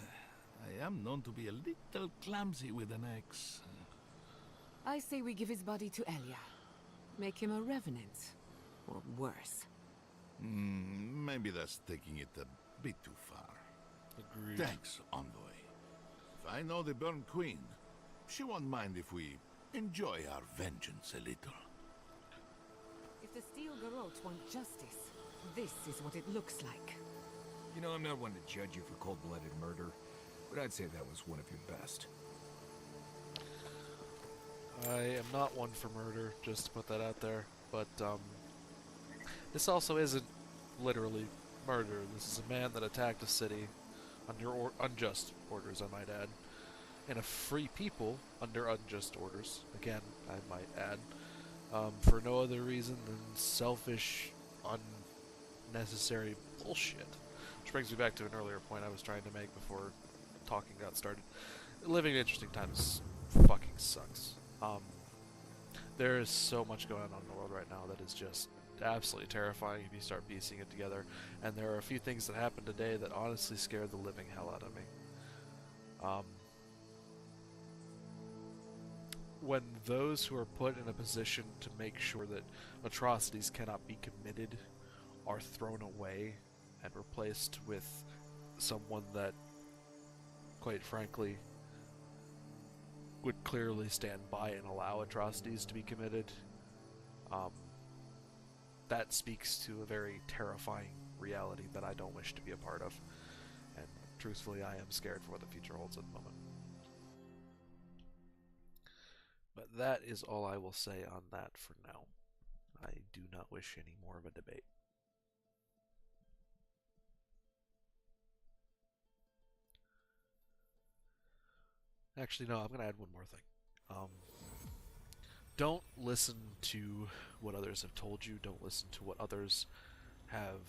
I am known to be a little clumsy with an axe. I say we give his body to Elia. Make him a revenant. Or worse. Maybe that's taking it a bit too far. Agreed. Thanks, envoy. If I know the Burn Queen, she won't mind if we enjoy our vengeance a little. If the Steel Garrote want justice, this is what it looks like. You know, I'm not one to judge you for cold-blooded murder, but I'd say that was one of your best. I am not one for murder, just to put that out there. But this also isn't literally murder. This is a man that attacked a city under unjust orders, I might add, and a free people under unjust orders. Again, I might add, for no other reason than selfish, unnecessary bullshit. Which brings me back to an earlier point I was trying to make before talking got started. Living in interesting times fucking sucks. There is so much going on in the world right now that is just absolutely terrifying if you start piecing it together. And there are a few things that happened today that honestly scared the living hell out of me. When those who are put in a position to make sure that atrocities cannot be committed are thrown away and replaced with someone that, quite frankly, would clearly stand by and allow atrocities to be committed, that speaks to a very terrifying reality that I don't wish to be a part of. And truthfully, I am scared for what the future holds at the moment. But that is all I will say on that for now. I do not wish any more of a debate. Actually, no, I'm going to add one more thing. Don't listen to what others have told you. Don't listen to what others have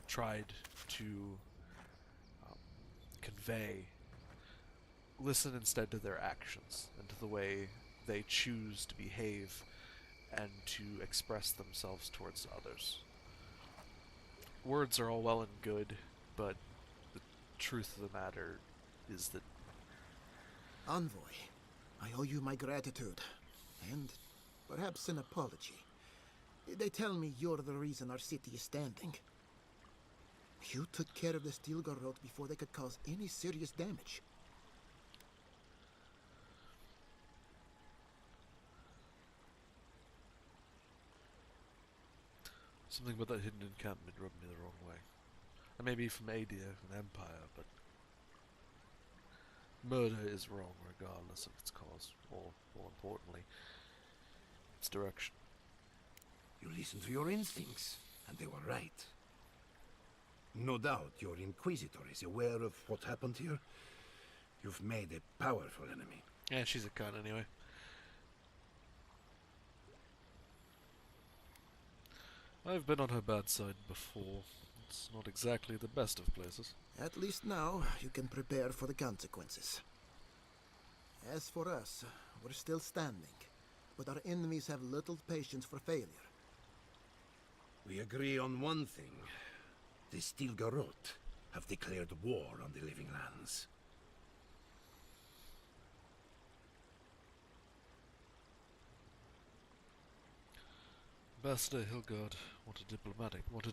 tried to convey. Listen instead to their actions and to the way they choose to behave and to express themselves towards others. Words are all well and good, but the truth of the matter is that... Envoy, I owe you my gratitude, and perhaps an apology. They tell me you're the reason our city is standing. You took care of the Stilgarrot before they could cause any serious damage. Something about that hidden encampment rubbed me the wrong way. I may be from Adia, an empire, but murder is wrong regardless of its cause, or, more importantly, its direction. You listened to your instincts, and they were right. No doubt your Inquisitor is aware of what happened here. You've made a powerful enemy. Yeah, she's a cunt anyway. I've been on her bad side before. It's not exactly the best of places. At least now you can prepare for the consequences. As for us, we're still standing, but our enemies have little patience for failure. We agree on one thing. The Stilgarrot have declared war on the Living Lands. Ambassador Hilgard wanted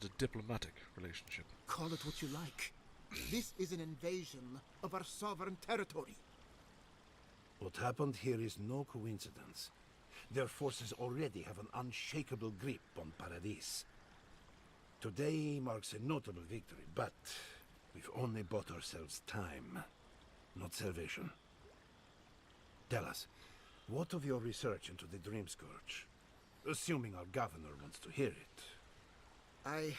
a diplomatic relationship. Call it what you like. This is an invasion of our sovereign territory. What happened here is no coincidence. Their forces already have an unshakable grip on Paradis. Today marks a notable victory, but we've only bought ourselves time, not salvation. Tell us, what of your research into the Dream Scourge? Assuming our governor wants to hear it. I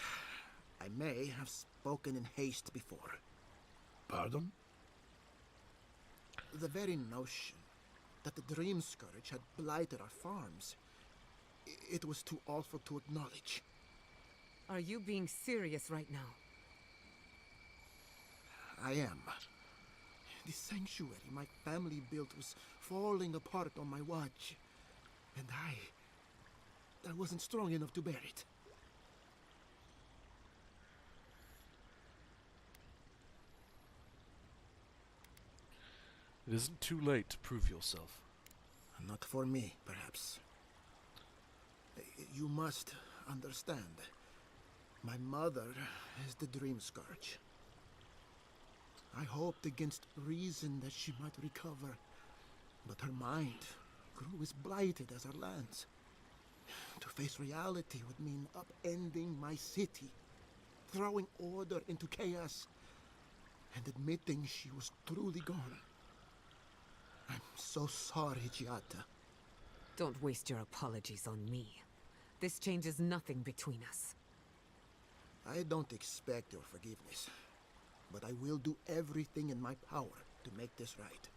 may have spoken in haste before. Pardon? The very notion that the Dream Scourge had blighted our farms, it was too awful to acknowledge. Are you being serious right now? I am. The sanctuary my family built was falling apart on my watch, and I wasn't strong enough to bear it. It isn't too late to prove yourself. Not for me, perhaps. You must understand. My mother is the Dream Scourge. I hoped against reason that she might recover, but her mind grew as blighted as her lands. To face reality would mean upending my city, throwing order into chaos, and admitting she was truly gone. I'm so sorry, Giata. Don't waste your apologies on me. This changes nothing between us. I don't expect your forgiveness, but I will do everything in my power to make this right.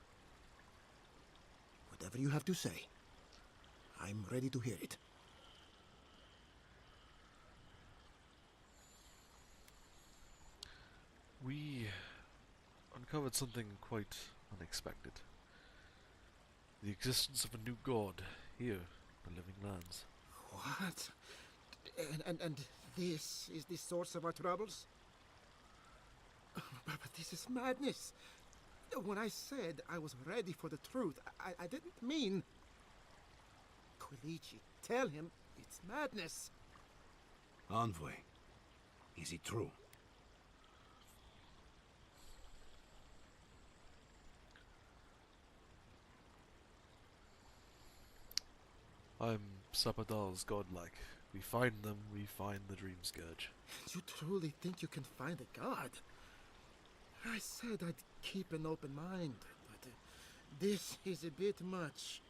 Whatever you have to say, I'm ready to hear it. We uncovered something quite unexpected. The existence of a new god here in the Living Lands. What? And this is the source of our troubles? But this is madness. When I said I was ready for the truth, I didn't mean... Quilici, tell him it's madness. Envoy, is it true? I'm Sapadal's godlike. We find them, we find the Dream Scourge. You truly think you can find a god? I said I'd keep an open mind, but this is a bit much.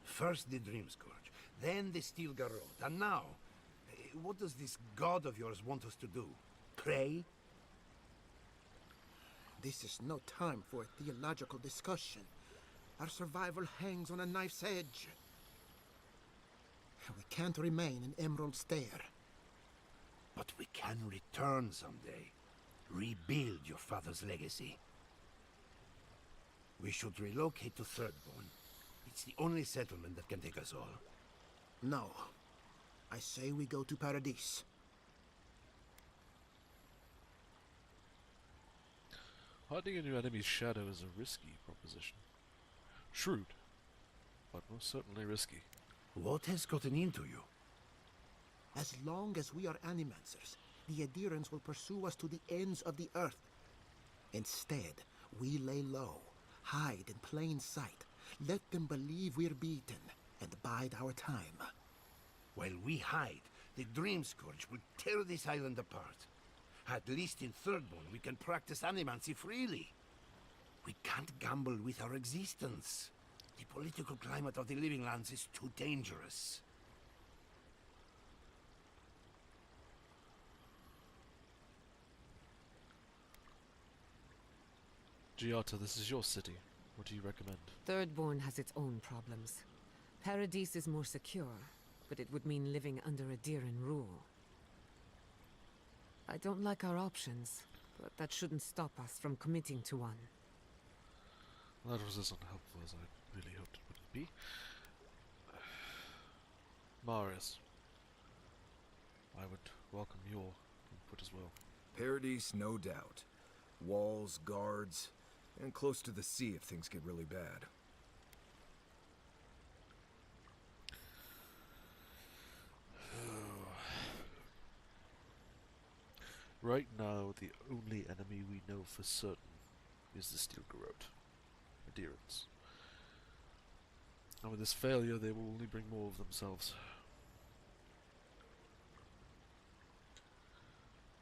First the Dream Scourge, then the Steel Garrote, and now, what does this god of yours want us to do? Pray? This is no time for a theological discussion. Our survival hangs on a knife's edge. We can't remain in Emerald Stair. But we can return someday. Rebuild your father's legacy. We should relocate to Thirdborn. It's the only settlement that can take us all. No. I say we go to Paradise. Hiding in your enemy's shadow is a risky proposition. Shrewd, but most certainly risky. What has gotten into you? As long as we are Animancers, the adherents will pursue us to the ends of the earth. Instead, we lay low, hide in plain sight, let them believe we're beaten, and bide our time. While we hide, the Dream Scourge will tear this island apart. At least in Thirdborn, we can practice animancy freely. We can't gamble with our existence. The political climate of the Living Lands is too dangerous. Giata, this is your city. What do you recommend? Thirdborn has its own problems. Paradise is more secure, but it would mean living under Adiran rule. I don't like our options, but that shouldn't stop us from committing to one. That was as unhelpful as I really hoped it wouldn't be. Marius, I would welcome your input as well. Paradise, no doubt. Walls, guards, and close to the sea if things get really bad. Right now, the only enemy we know for certain is the Steel Garrote. Adherents. And with this failure, they will only bring more of themselves.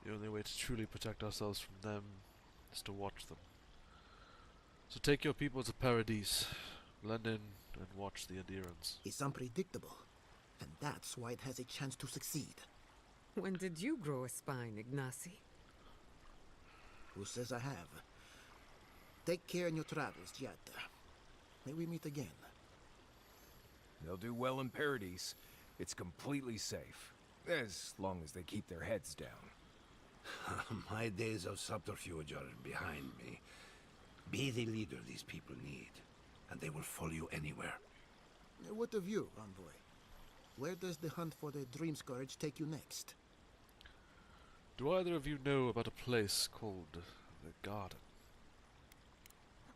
The only way to truly protect ourselves from them is to watch them. So take your people to Paradise, blend in, and watch the adherents. It's unpredictable, and that's why it has a chance to succeed. When did you grow a spine, Ignacy? Who says I have? Take care in your travels, Giata. May we meet again. They'll do well in Paradise. It's completely safe, as long as they keep their heads down. My days of subterfuge are behind me. Be the leader these people need, and they will follow you anywhere. What of you, Envoy? Where does the hunt for the Dream Scourge take you next? Do either of you know about a place called the Garden?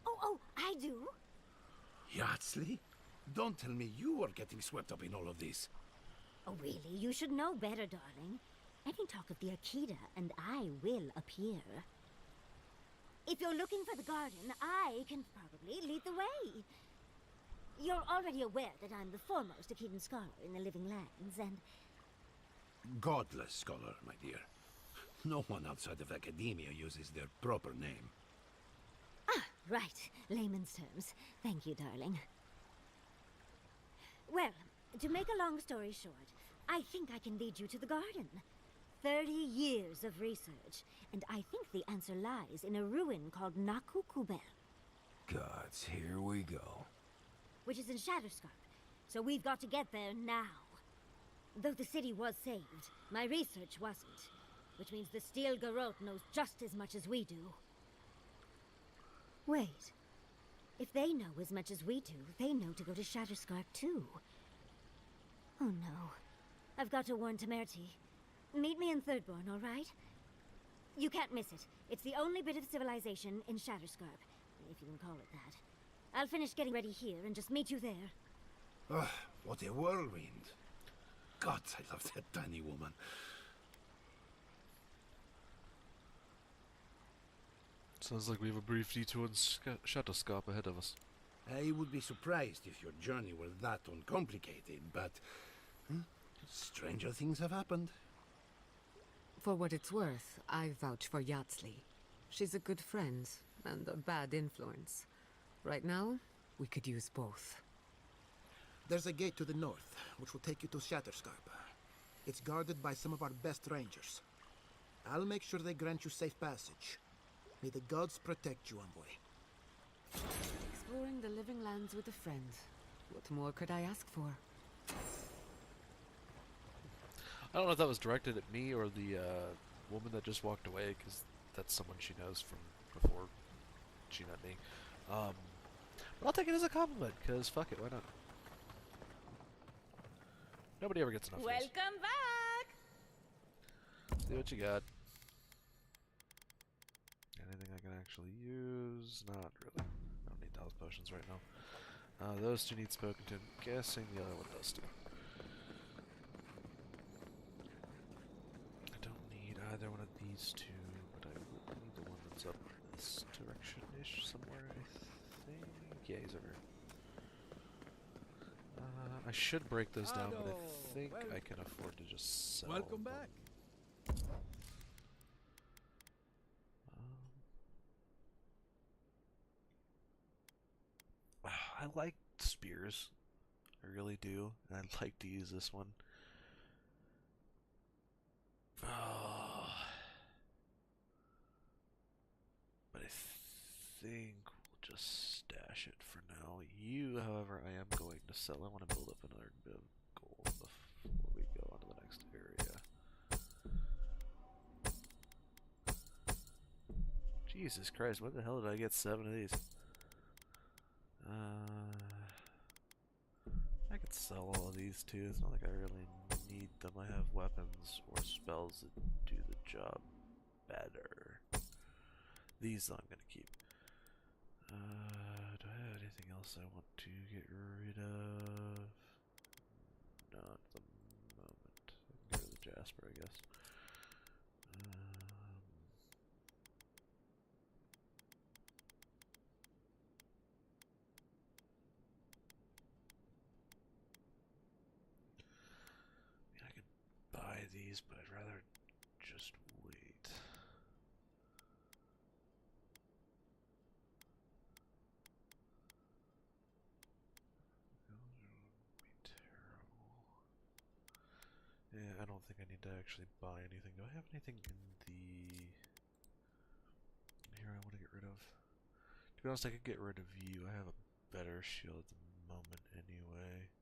Oh, I do. Yardsley? Don't tell me you are getting swept up in all of this. Oh, really? You should know better, darling. Any talk of the Akita, and I will appear. If you're looking for the garden, I can probably lead the way. You're already aware that I'm the foremost Akitan scholar in the Living Lands, and... Godless scholar, my dear. No one outside of academia uses their proper name. Ah, right. Layman's terms. Thank you, darling. Well, to make a long story short, I think I can lead you to the garden. 30 years of research, and I think the answer lies in a ruin called Nakukubel, Gods, here we go. which is in Shatterscarp. So we've got to get there now. Though the city was saved, my research wasn't. Which means the Steel Garrote knows just as much as we do. Wait. If they know as much as we do, they know to go to Shatterscarp too. Oh no. I've got to warn Temerity. Meet me in Thirdborn, all right? You can't miss it. It's the only bit of civilization in Shatterscarp, if you can call it that. I'll finish getting ready here and just meet you there. Ugh, what a whirlwind. Gods, I love that tiny woman. Sounds like we have a brief detour in Shatterscarp ahead of us. I would be surprised if your journey were that uncomplicated, but stranger things have happened. For what it's worth, I vouch for Yatsley. She's a good friend and a bad influence. Right now, we could use both. There's a gate to the north, which will take you to Shatterscarp. It's guarded by some of our best rangers. I'll make sure they grant you safe passage. May the gods protect you, envoy. Exploring the living lands with a friend. What more could I ask for? I don't know if that was directed at me or the woman that just walked away, because that's someone she knows from before she met me. But I'll take it as a compliment, because fuck it, why not? Nobody ever gets enough of this. Welcome back! See what you got. Anything I can actually use? Not really. I don't need health potions right now. Those two need spoken to. I'm guessing the other one does too. I don't need either one of these two, but I will need the one that's up this direction-ish somewhere, I think. Yeah, he's over here. I should break those down, but I think I can afford to just sell Welcome them. back. I like spears. I really do. And I'd like to use this one. Oh. But I think we'll just stash it for now. You, however, I am going to sell. I want to build up another bit of gold before we go on to the next area. Jesus Christ, what the hell did I get 7 of these? I could sell all of these too. It's not like I really need them. I have weapons or spells that do the job better. These I'm gonna keep. Do I have anything else I want to get rid of? Not at the moment. I can get rid of the Jasper, I guess. Buy these, but I'd rather just wait. Be terrible. Yeah, I don't think I need to actually buy anything. Do I have anything in the here I want to get rid of? To be honest, I could get rid of you. I have a better shield at the moment anyway.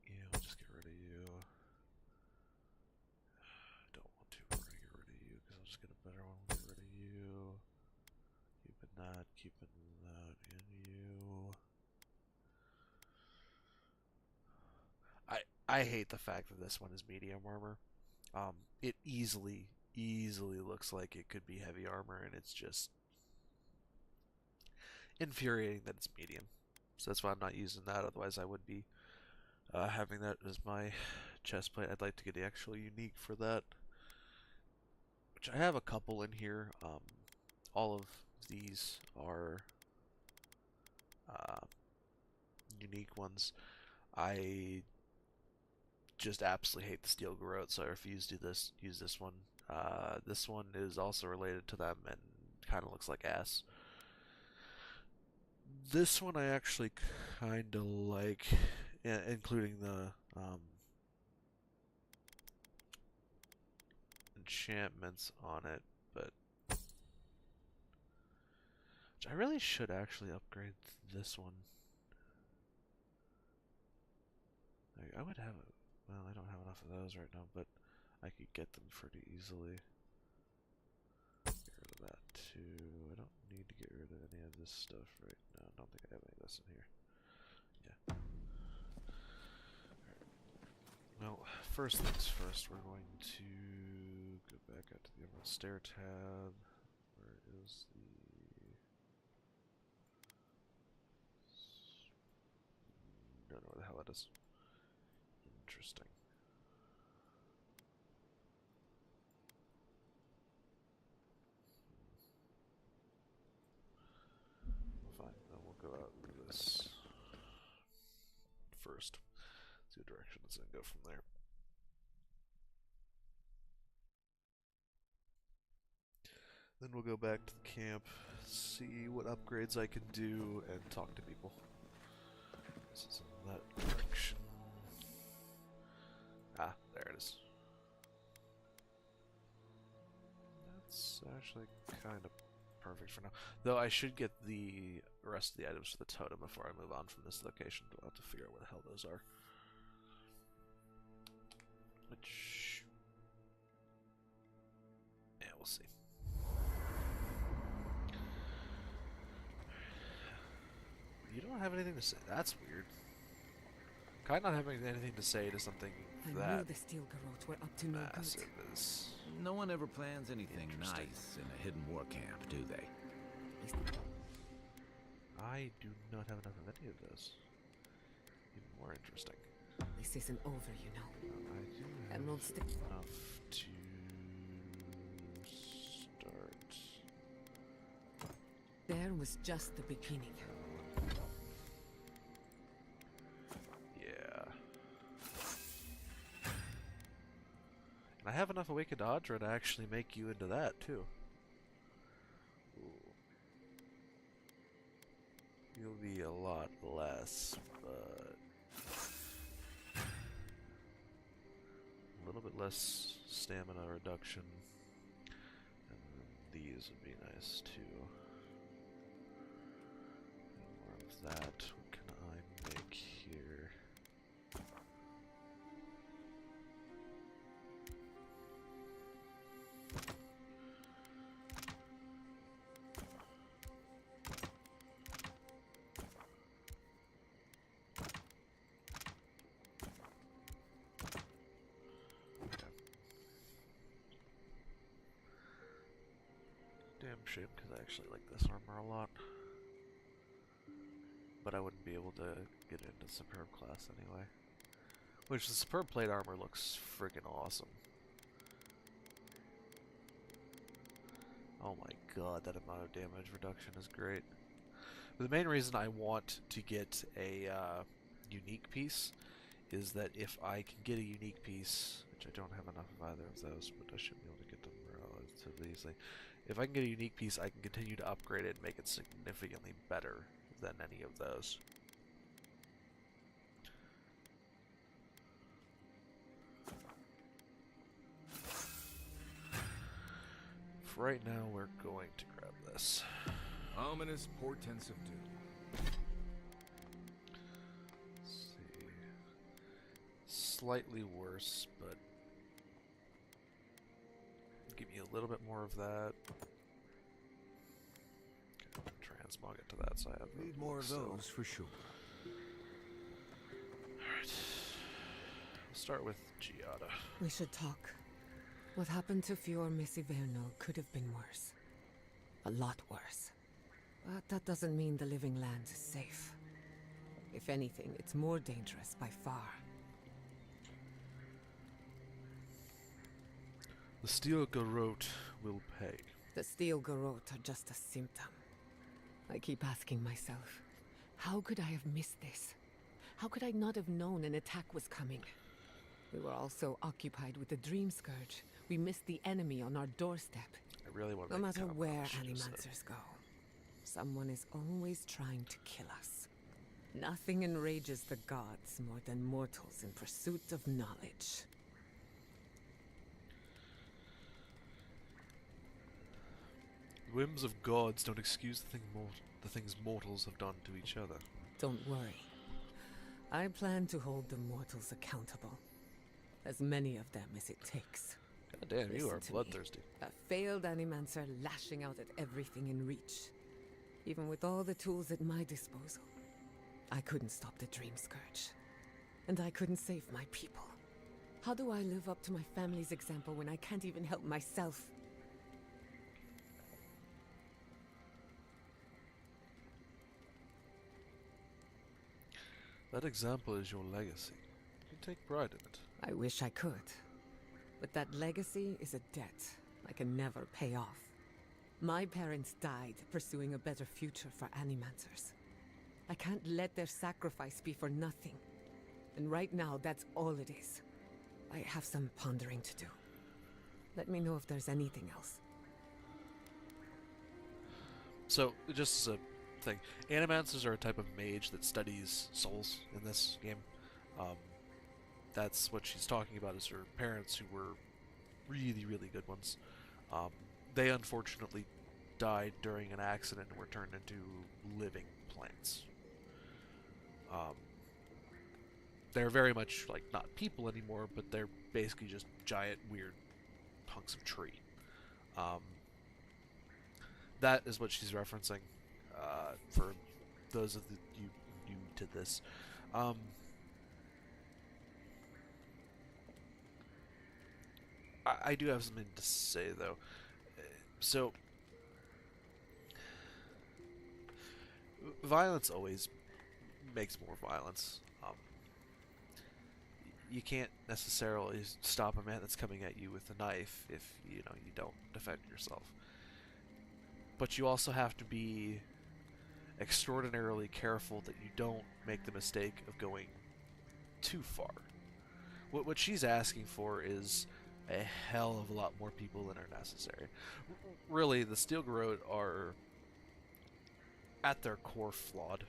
Yeah, we'll just get rid of you. I don't want to. We're gonna get rid of you because I'll just get a better one. We'll get rid of you. Keeping that, keeping that in you. I hate the fact that this one is medium armor. It easily looks like it could be heavy armor, and it's just infuriating that it's medium. So that's why I'm not using that. Otherwise, I would be having that as my chest plate. I'd like to get the actual unique for that, which I have a couple in here. All of these are unique ones. I just absolutely hate the Steel Garrote, so I refuse to use this one. This one is also related to them and kind of looks like ass. This one I actually kind of like, including the enchantments on it, but I really should actually upgrade this one. I would have, well, I don't have enough of those right now, but I could get them pretty easily. Get rid of that too. I don't need to get rid of any of this stuff right now. I don't think I have any of this in here. Yeah. Alright. Well, first things first, we're going to go back out to the Avowed Stair tab. Where is the... Don't know where the hell that is. Interesting. Fine, then we'll go out with this first. See what direction it's gonna go from there. Then we'll go back to the camp, see what upgrades I can do, and talk to people. This is in that direction. Ah, there it is. That's actually kind of perfect for now. Though I should get the rest of the items for the totem before I move on from this location. I'll have to figure out where the hell those are. Which... yeah, we'll see. You don't have anything to say. That's weird. Kind of not having anything to say to something I knew the Steel Garrote were up to no good. Is no one ever plans anything nice in a hidden war camp, do they? I do not have enough of any of those. Even more interesting. This isn't over, you know. I do have Emerald enough to start. There was just the beginning. Yeah. And I have enough Awakened Audra to actually make you into that, too. Ooh. You'll be a lot less, but... a little bit less stamina reduction. And then these would be nice, too. More of that. What can I make here? Damn shame, because I actually like this armor a lot. But I wouldn't be able to get into Superb class anyway. Which the Superb plate armor looks friggin' awesome. Oh my god, that amount of damage reduction is great. But the main reason I want to get a unique piece is that if I can get a unique piece, which I don't have enough of either of those, but I should be able to get them relatively easily. If I can get a unique piece, I can continue to upgrade it and make it significantly better than any of those. For right now, we're going to grab this. Ominous portents of doom. Let's see. Slightly worse, but give me a little bit more of that. Okay, transmog it to that, so I have Need more of those for sure. Alright. We'll start with Giada. We should talk. What happened to Fior Messiverno could have been worse. A lot worse. But that doesn't mean the Living Lands is safe. If anything, it's more dangerous by far. The Steel Garrote will pay. The Steel Garrote are just a symptom. I keep asking myself, how could I have missed this? How could I not have known an attack was coming? We were all so occupied with the Dream Scourge, we missed the enemy on our doorstep. I really want to No make matter where Animancers Animancers go, Someone is always trying to kill us. Nothing enrages the gods more than mortals in pursuit of knowledge. Whims of gods don't excuse the things mortals have done to each other. Don't worry. I plan to hold the mortals accountable. As many of them as it takes. God damn, you are Listen to me. bloodthirsty. A failed animancer lashing out at everything in reach. Even with all the tools at my disposal, I couldn't stop the Dream Scourge. And I couldn't save my people. How do I live up to my family's example when I can't even help myself? That example is your legacy. You take pride in it. I wish I could. But that legacy is a debt I can never pay off. My parents died pursuing a better future for animancers. I can't let their sacrifice be for nothing. And right now, that's all it is. I have some pondering to do. Let me know if there's anything else. So, just as a thing, animancers are a type of mage that studies souls in this game. That's what she's talking about, is her parents who were really, really good ones. They unfortunately died during an accident and were turned into living plants. They're very much like not people anymore, but they're basically just giant, weird hunks of tree. That is what she's referencing. For those of you new to this, I do have something to say though. So, violence always makes more violence. You can't necessarily stop a man that's coming at you with a knife if you don't defend yourself. But you also have to be extraordinarily careful that you don't make the mistake of going too far. What she's asking for is a hell of a lot more people than are necessary. Really, the Steel Garrote are at their core flawed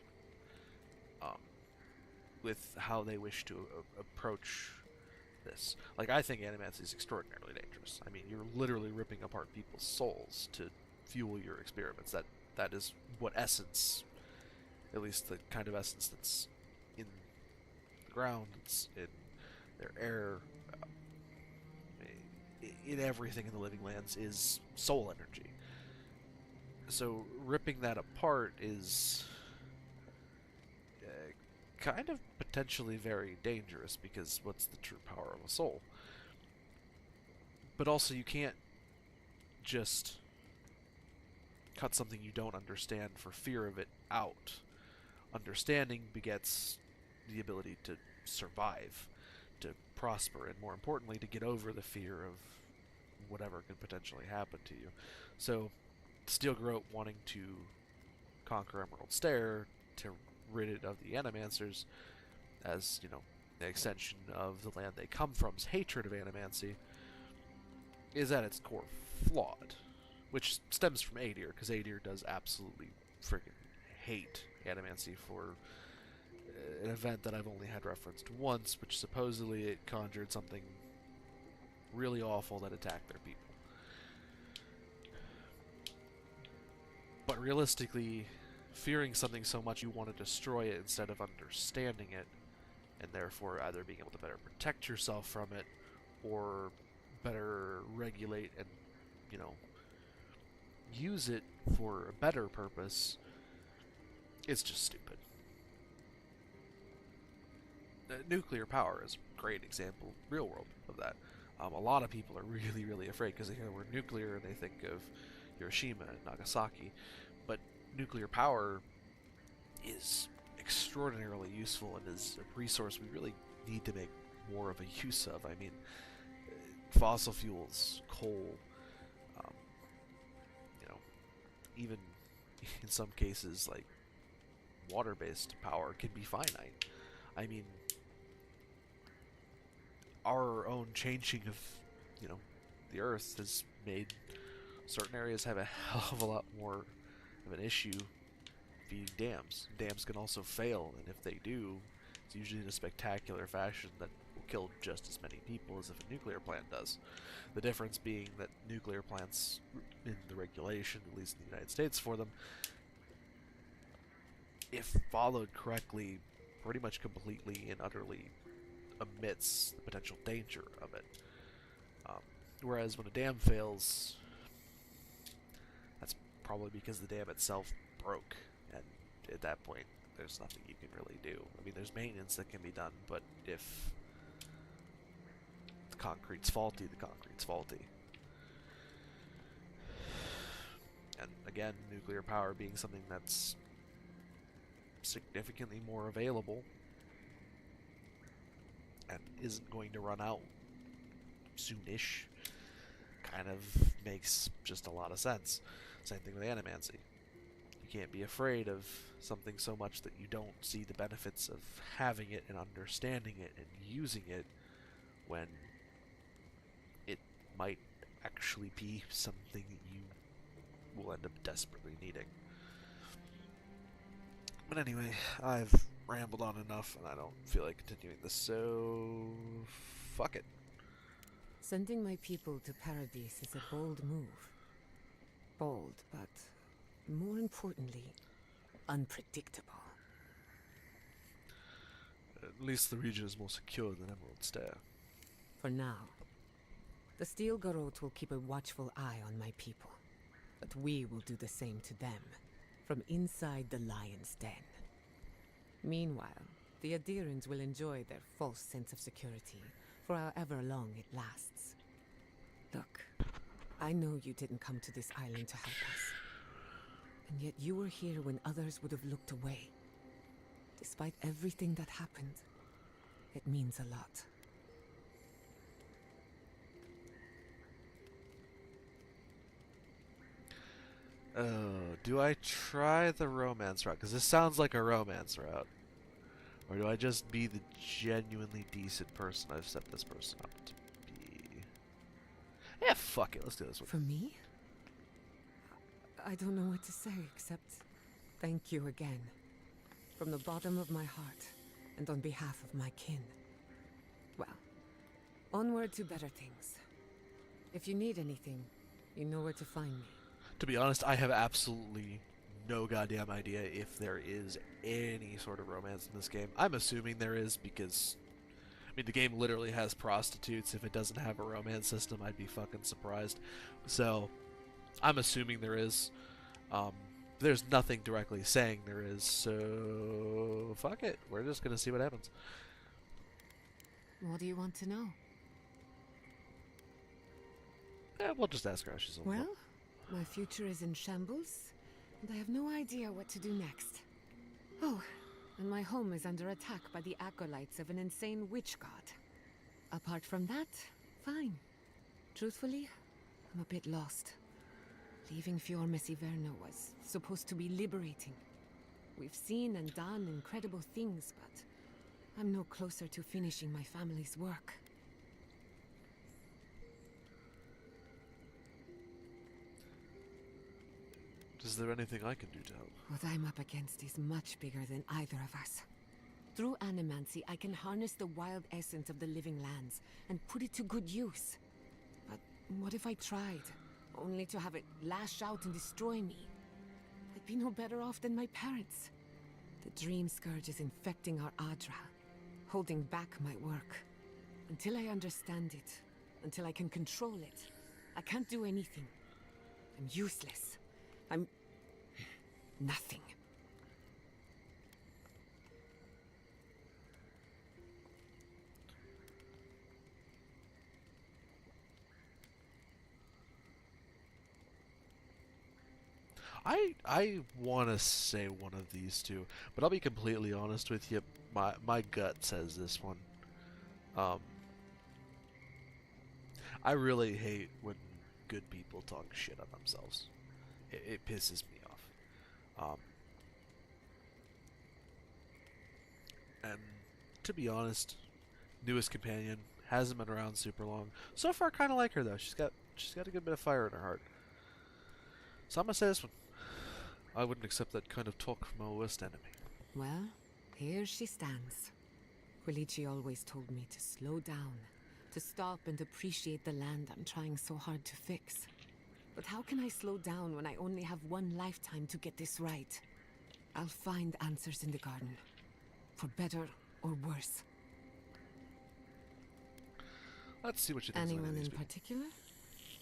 with how they wish to approach this. Like, I think animancy is extraordinarily dangerous. I mean, you're literally ripping apart people's souls to fuel your experiments. That is what essence, at least the kind of essence that's in the ground, it's in their air, in everything in the living lands, is soul energy. So ripping that apart is kind of potentially very dangerous, because what's the true power of a soul? But also, you can't just cut something you don't understand for fear of it out. Understanding begets the ability to survive, to prosper, and more importantly, to get over the fear of whatever could potentially happen to you. So, Steel Garrote wanting to conquer Emerald Stair to rid it of the Animancers, as, the extension of the land they come from's hatred of animancy, is at its core flawed. Which stems from Adir, because Adir does absolutely freaking hate animancy for an event that I've only had referenced once, which supposedly it conjured something really awful that attacked their people. But realistically, fearing something so much you want to destroy it instead of understanding it, and therefore either being able to better protect yourself from it, or better regulate and, use it for a better purpose, it's just stupid. Nuclear power is a great example, real world, of that. A lot of people are really, really afraid because they hear the word nuclear and they think of Hiroshima and Nagasaki. But nuclear power is extraordinarily useful and is a resource we really need to make more of a use of. I mean, fossil fuels, coal, even in some cases, like, water-based power can be finite. I mean, our own changing of, the Earth has made certain areas have a hell of a lot more of an issue feeding dams. Dams can also fail, and if they do, it's usually in a spectacular fashion that will kill just as many people as if a nuclear plant does. The difference being that nuclear plants, in the regulation, at least in the United States for them, if followed correctly, pretty much completely and utterly omits the potential danger of it. Whereas when a dam fails, that's probably because the dam itself broke, and at that point, there's nothing you can really do. I mean, there's maintenance that can be done, but if the concrete's faulty, the concrete's faulty. And again, nuclear power being something that's significantly more available and isn't going to run out soonish, kind of makes just a lot of sense. Same thing with animancy. You can't be afraid of something so much that you don't see the benefits of having it and understanding it and using it when it might actually be something that you will end up desperately needing. But anyway, I've rambled on enough and I don't feel like continuing this, so fuck it. Sending my people to Paradise is a bold move. Bold, but more importantly, unpredictable. At least the region is more secure than Emerald Stair. For now. The Steel Garrote will keep a watchful eye on my people. But we will do the same to them, from inside the Lion's Den. Meanwhile, the Adherents will enjoy their false sense of security for however long it lasts. Look, I know you didn't come to this island to help us. And yet you were here when others would have looked away. Despite everything that happened, it means a lot. Oh, do I try the romance route? Because this sounds like a romance route. Or do I just be the genuinely decent person I've set this person up to be? Yeah, fuck it. Let's do this one. For me? I don't know what to say except thank you again. From the bottom of my heart and on behalf of my kin. Well, onward to better things. If you need anything, you know where to find me. To be honest, I have absolutely no goddamn idea if there is any sort of romance in this game. I'm assuming there is because, I mean, the game literally has prostitutes. If it doesn't have a romance system, I'd be fucking surprised. So, I'm assuming there is. There's nothing directly saying there is, so fuck it. We're just gonna see what happens. What do you want to know? Yeah, we'll just ask her how she's on. Well, my future is in shambles, and I have no idea what to do next. Oh, and my home is under attack by the acolytes of an insane witch god. Apart from that, fine. Truthfully, I'm a bit lost. Leaving Fior Messiverno was supposed to be liberating. We've seen and done incredible things, but I'm no closer to finishing my family's work. Is there anything I can do to help? What I'm up against is much bigger than either of us. Through animancy, I can harness the wild essence of the living lands and put it to good use. But what if I tried, only to have it lash out and destroy me? I'd be no better off than my parents. The Dream Scourge is infecting our Adra, holding back my work. Until I understand it, until I can control it, I can't do anything. I'm useless. I'm nothing. I want to say one of these two, but I'll be completely honest with you. My gut says this one. I really hate when good people talk shit on themselves. It pisses me off. And to be honest, newest companion hasn't been around super long. So far, kind of like her though. She's got a good bit of fire in her heart. So I'm gonna say this one. I wouldn't accept that kind of talk from our worst enemy. Well, here she stands. Quilici always told me to slow down, to stop and appreciate the land I'm trying so hard to fix. But how can I slow down when I only have one lifetime to get this right? I'll find answers in the garden, for better or worse. Let's see what you think of any of Anyone these in people. particular?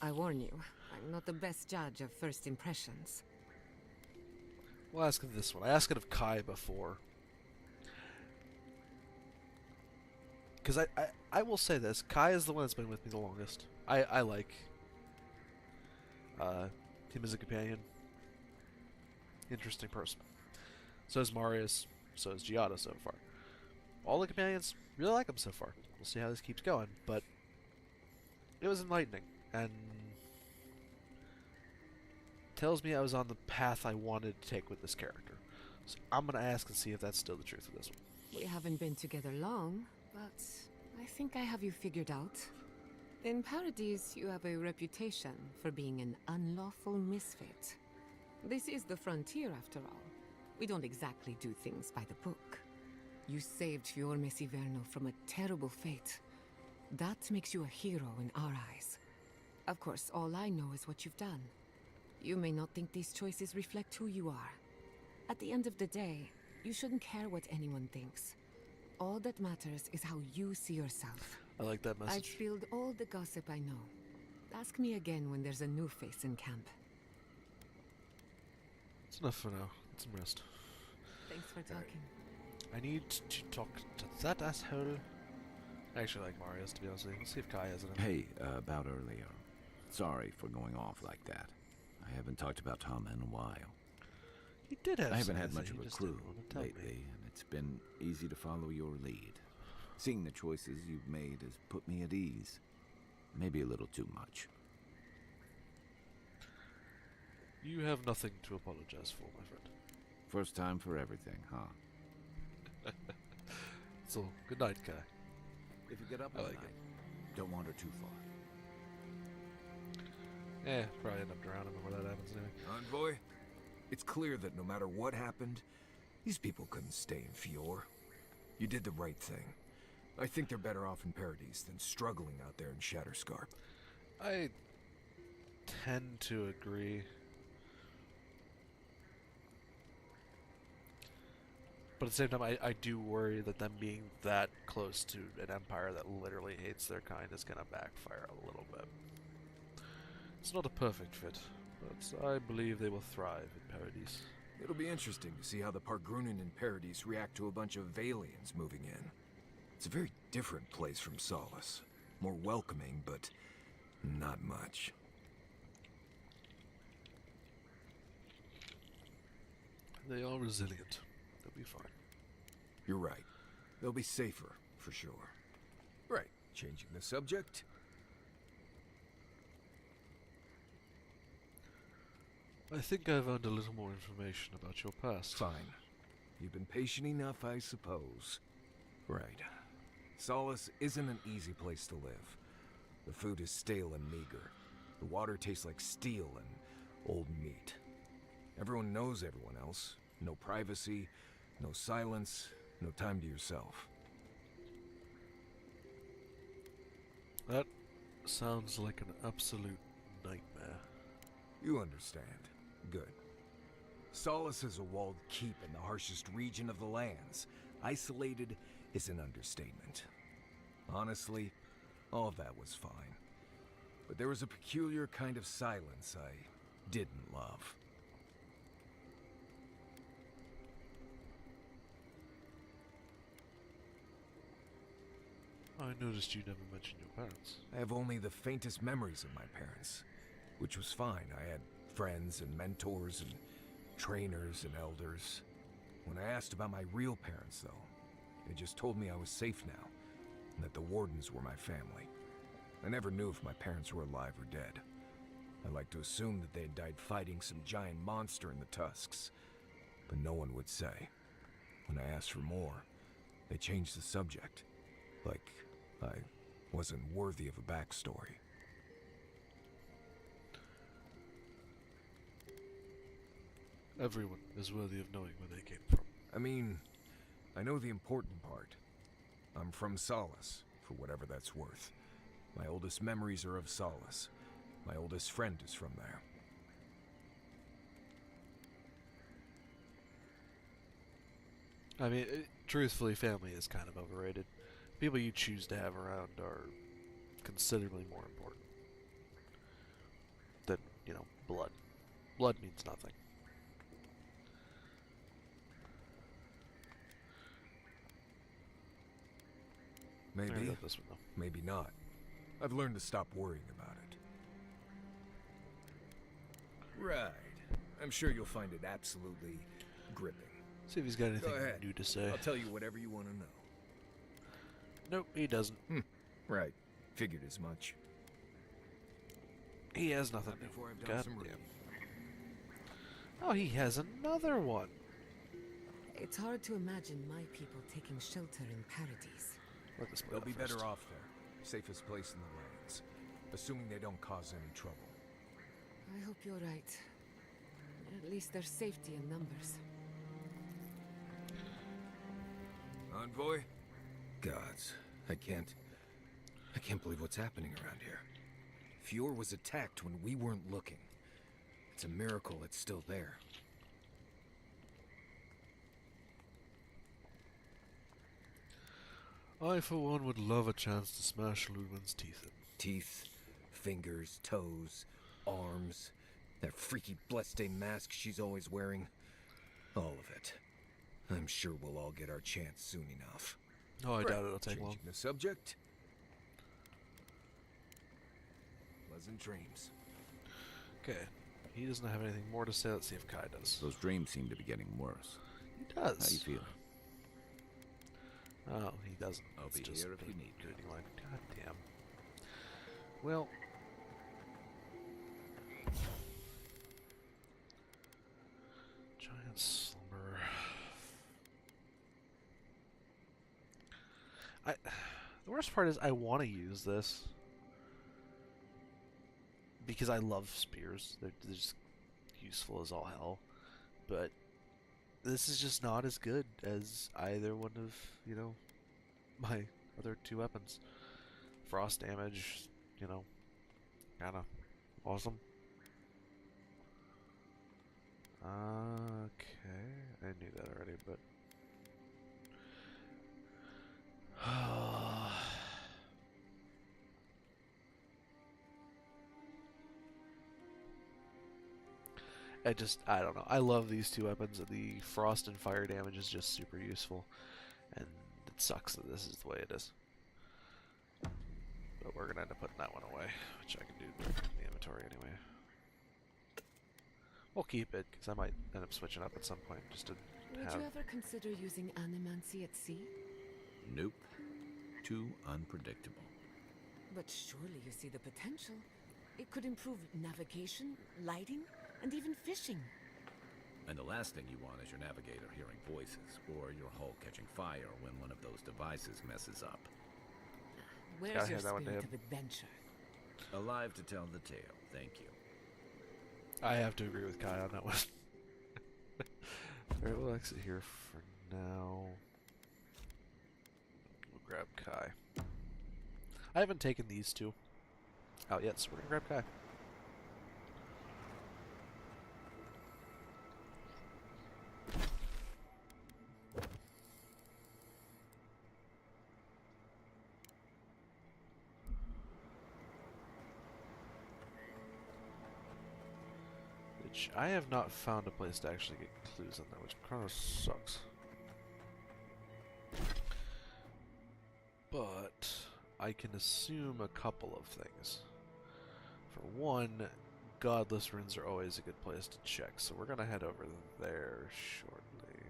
I warn you, I'm not the best judge of first impressions. We'll ask of this one. I asked it of Kai before. Because I will say this. Kai is the one that's been with me the longest. I like him as a companion. Interesting person. So is Marius. So is Giada so far. All the companions, really like him so far. We'll see how this keeps going. But it was enlightening. And tells me I was on the path I wanted to take with this character. So I'm going to ask and see if that's still the truth of this one. We haven't been together long, but I think I have you figured out. In Paradise, you have a reputation for being an unlawful misfit. This is the frontier, after all. We don't exactly do things by the book. You saved Fior Mesiverno from a terrible fate. That makes you a hero in our eyes. Of course, all I know is what you've done. You may not think these choices reflect who you are. At the end of the day, you shouldn't care what anyone thinks. All that matters is how you see yourself. I like that message. I've spilled all the gossip I know. Ask me again when there's a new face in camp. It's enough for now. Get some rest. Thanks for talking. I need to talk to that asshole. I actually like Marius, to be honest with you. Let's see if Kai has it. Hey, about earlier. Sorry for going off like that. I haven't talked about Tom in a while. He did have I haven't had something, much of he a just clue didn't want to tell me. lately, and it's been easy to follow your lead. Seeing the choices you've made has put me at ease. Maybe a little too much. You have nothing to apologize for, my friend. First time for everything, huh? So, good night, Kai. If you get up I all like night, don't wander too far. Probably end up drowning before that happens anyway. Envoy, it's clear that no matter what happened, these people couldn't stay in Fior. You did the right thing. I think they're better off in Paradise than struggling out there in Shatterscarp. I tend to agree. But at the same time, I do worry that them being that close to an empire that literally hates their kind is going to backfire a little bit. It's not a perfect fit, but I believe they will thrive in Paradise. It'll be interesting to see how the Pargrunen in Paradise react to a bunch of Valians moving in. It's a very different place from Solace. More welcoming, but not much. They are resilient. They'll be fine. You're right. They'll be safer, for sure. Right, changing the subject. I think I've earned a little more information about your past. Fine. You've been patient enough, I suppose. Right. Solace isn't an easy place to live. The food is stale and meager. The water tastes like steel and old meat. Everyone knows everyone else. No privacy, no silence, no time to yourself. That sounds like an absolute nightmare. You understand. Good. Solace is a walled keep in the harshest region of the lands. Isolated is an understatement. Honestly, all of that was fine. But there was a peculiar kind of silence I didn't love. I noticed you never mentioned your parents. I have only the faintest memories of my parents, which was fine. I had friends and mentors and trainers and elders. When I asked about my real parents, though, they just told me I was safe now, and that the Wardens were my family. I never knew if my parents were alive or dead. I like to assume that they had died fighting some giant monster in the Tusks, but no one would say. When I asked for more, they changed the subject, like I wasn't worthy of a backstory. Everyone is worthy of knowing where they came from. I mean, I know the important part. I'm from Solace, for whatever that's worth. My oldest memories are of Solace. My oldest friend is from there. I mean, truthfully, family is kind of overrated. People you choose to have around are considerably more important than, blood. Blood means nothing. Maybe, This one, though. maybe not. I've learned to stop worrying about it. Right. I'm sure you'll find it absolutely gripping. See if he's got anything Go ahead. new to say. I'll tell you whatever you want to know. Nope, he doesn't. Right. Figured as much. He has nothing Not new. before I've done God some damn. reading. Oh, he has another one. It's hard to imagine my people taking shelter in Paradise. Let this play They'll out be first. better off there. Safest place in the lands. Assuming they don't cause any trouble. I hope you're right. At least there's safety in numbers. Envoy? Gods, I can't believe what's happening around here. Fjord was attacked when we weren't looking. It's a miracle it's still there. I, for one, would love a chance to smash Ludwig's teeth in. Teeth, fingers, toes, arms, that freaky bloodstained mask she's always wearing. All of it. I'm sure we'll all get our chance soon enough. Oh, I doubt it'll take Changing long. the subject. Pleasant dreams. Okay. He doesn't have anything more to say. Let's see if Kai does. Those dreams seem to be getting worse. He does. How you feeling? Oh, he doesn't. I'll It's be just here if you a need me. greeting line. God damn. Well. Giant slumber. The worst part is I want to use this because I love spears. They're just useful as all hell. But this is just not as good as either one of, my other two weapons. Frost damage, kind of awesome. Okay, I knew that already, but I don't know. I love these two weapons. The frost and fire damage is just super useful, and it sucks that this is the way it is. But we're gonna end up putting that one away, which I can do in the inventory anyway. We'll keep it, because I might end up switching up at some point, just to Would have... you ever consider using animancy at sea? Nope. Too unpredictable. But surely you see the potential. It could improve navigation, lighting, and even fishing. And the last thing you want is your navigator hearing voices, or your hull catching fire when one of those devices messes up. Where's Gotta your hand that one to spirit him. of adventure? Alive to tell the tale, thank you. I have to agree with Kai on that one. Alright, we'll exit here for now. We'll grab Kai. I haven't taken these two out yet, so we're gonna grab Kai. Which I have not found a place to actually get clues on that, which kind of sucks. But I can assume a couple of things. For one, Godless Runes are always a good place to check, so we're gonna head over there shortly.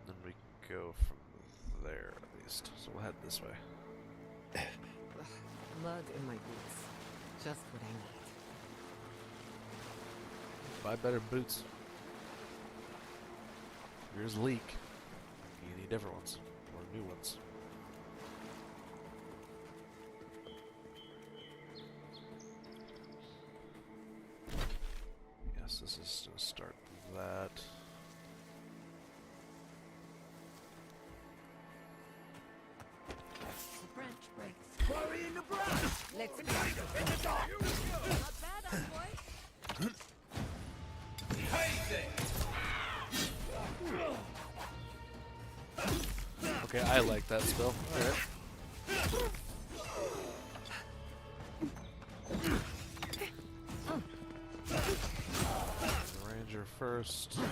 Then we can go from there at least. So we'll head this way. Mud in my boots. Just what I need. Buy better boots. Yours leak. You need different ones. Or new ones. guess this is to start that. The branch breaks. Quarry in the branch! Let's go. Not bad, boy. Okay, I like that spell. Alright. Ranger first. Yeah,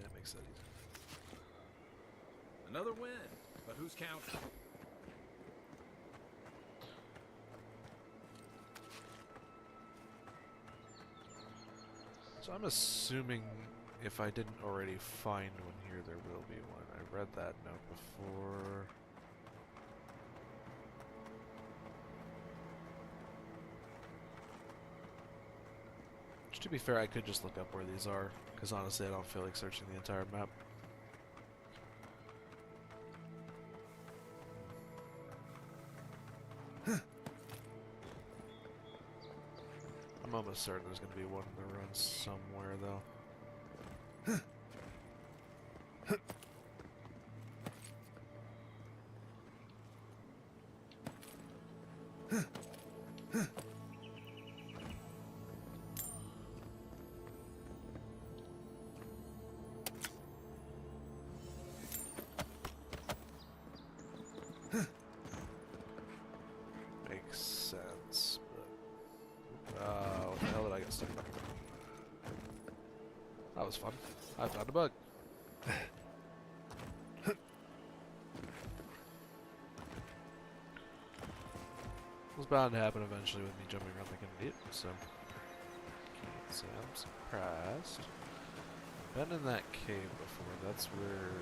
that makes that easy. Another win, but who's counting? So I'm assuming if I didn't already find one here, there will be one. I read that note before. Which, to be fair, I could just look up where these are, because honestly I don't feel like searching the entire map. I'm almost certain there's going to be one in the ruins somewhere, though. Makes sense, but... what the hell did I get stuck on? That was fun. I found a bug. It was bound to happen eventually with me jumping around like an idiot, so... Can't say I'm surprised. I've been in that cave before, that's where...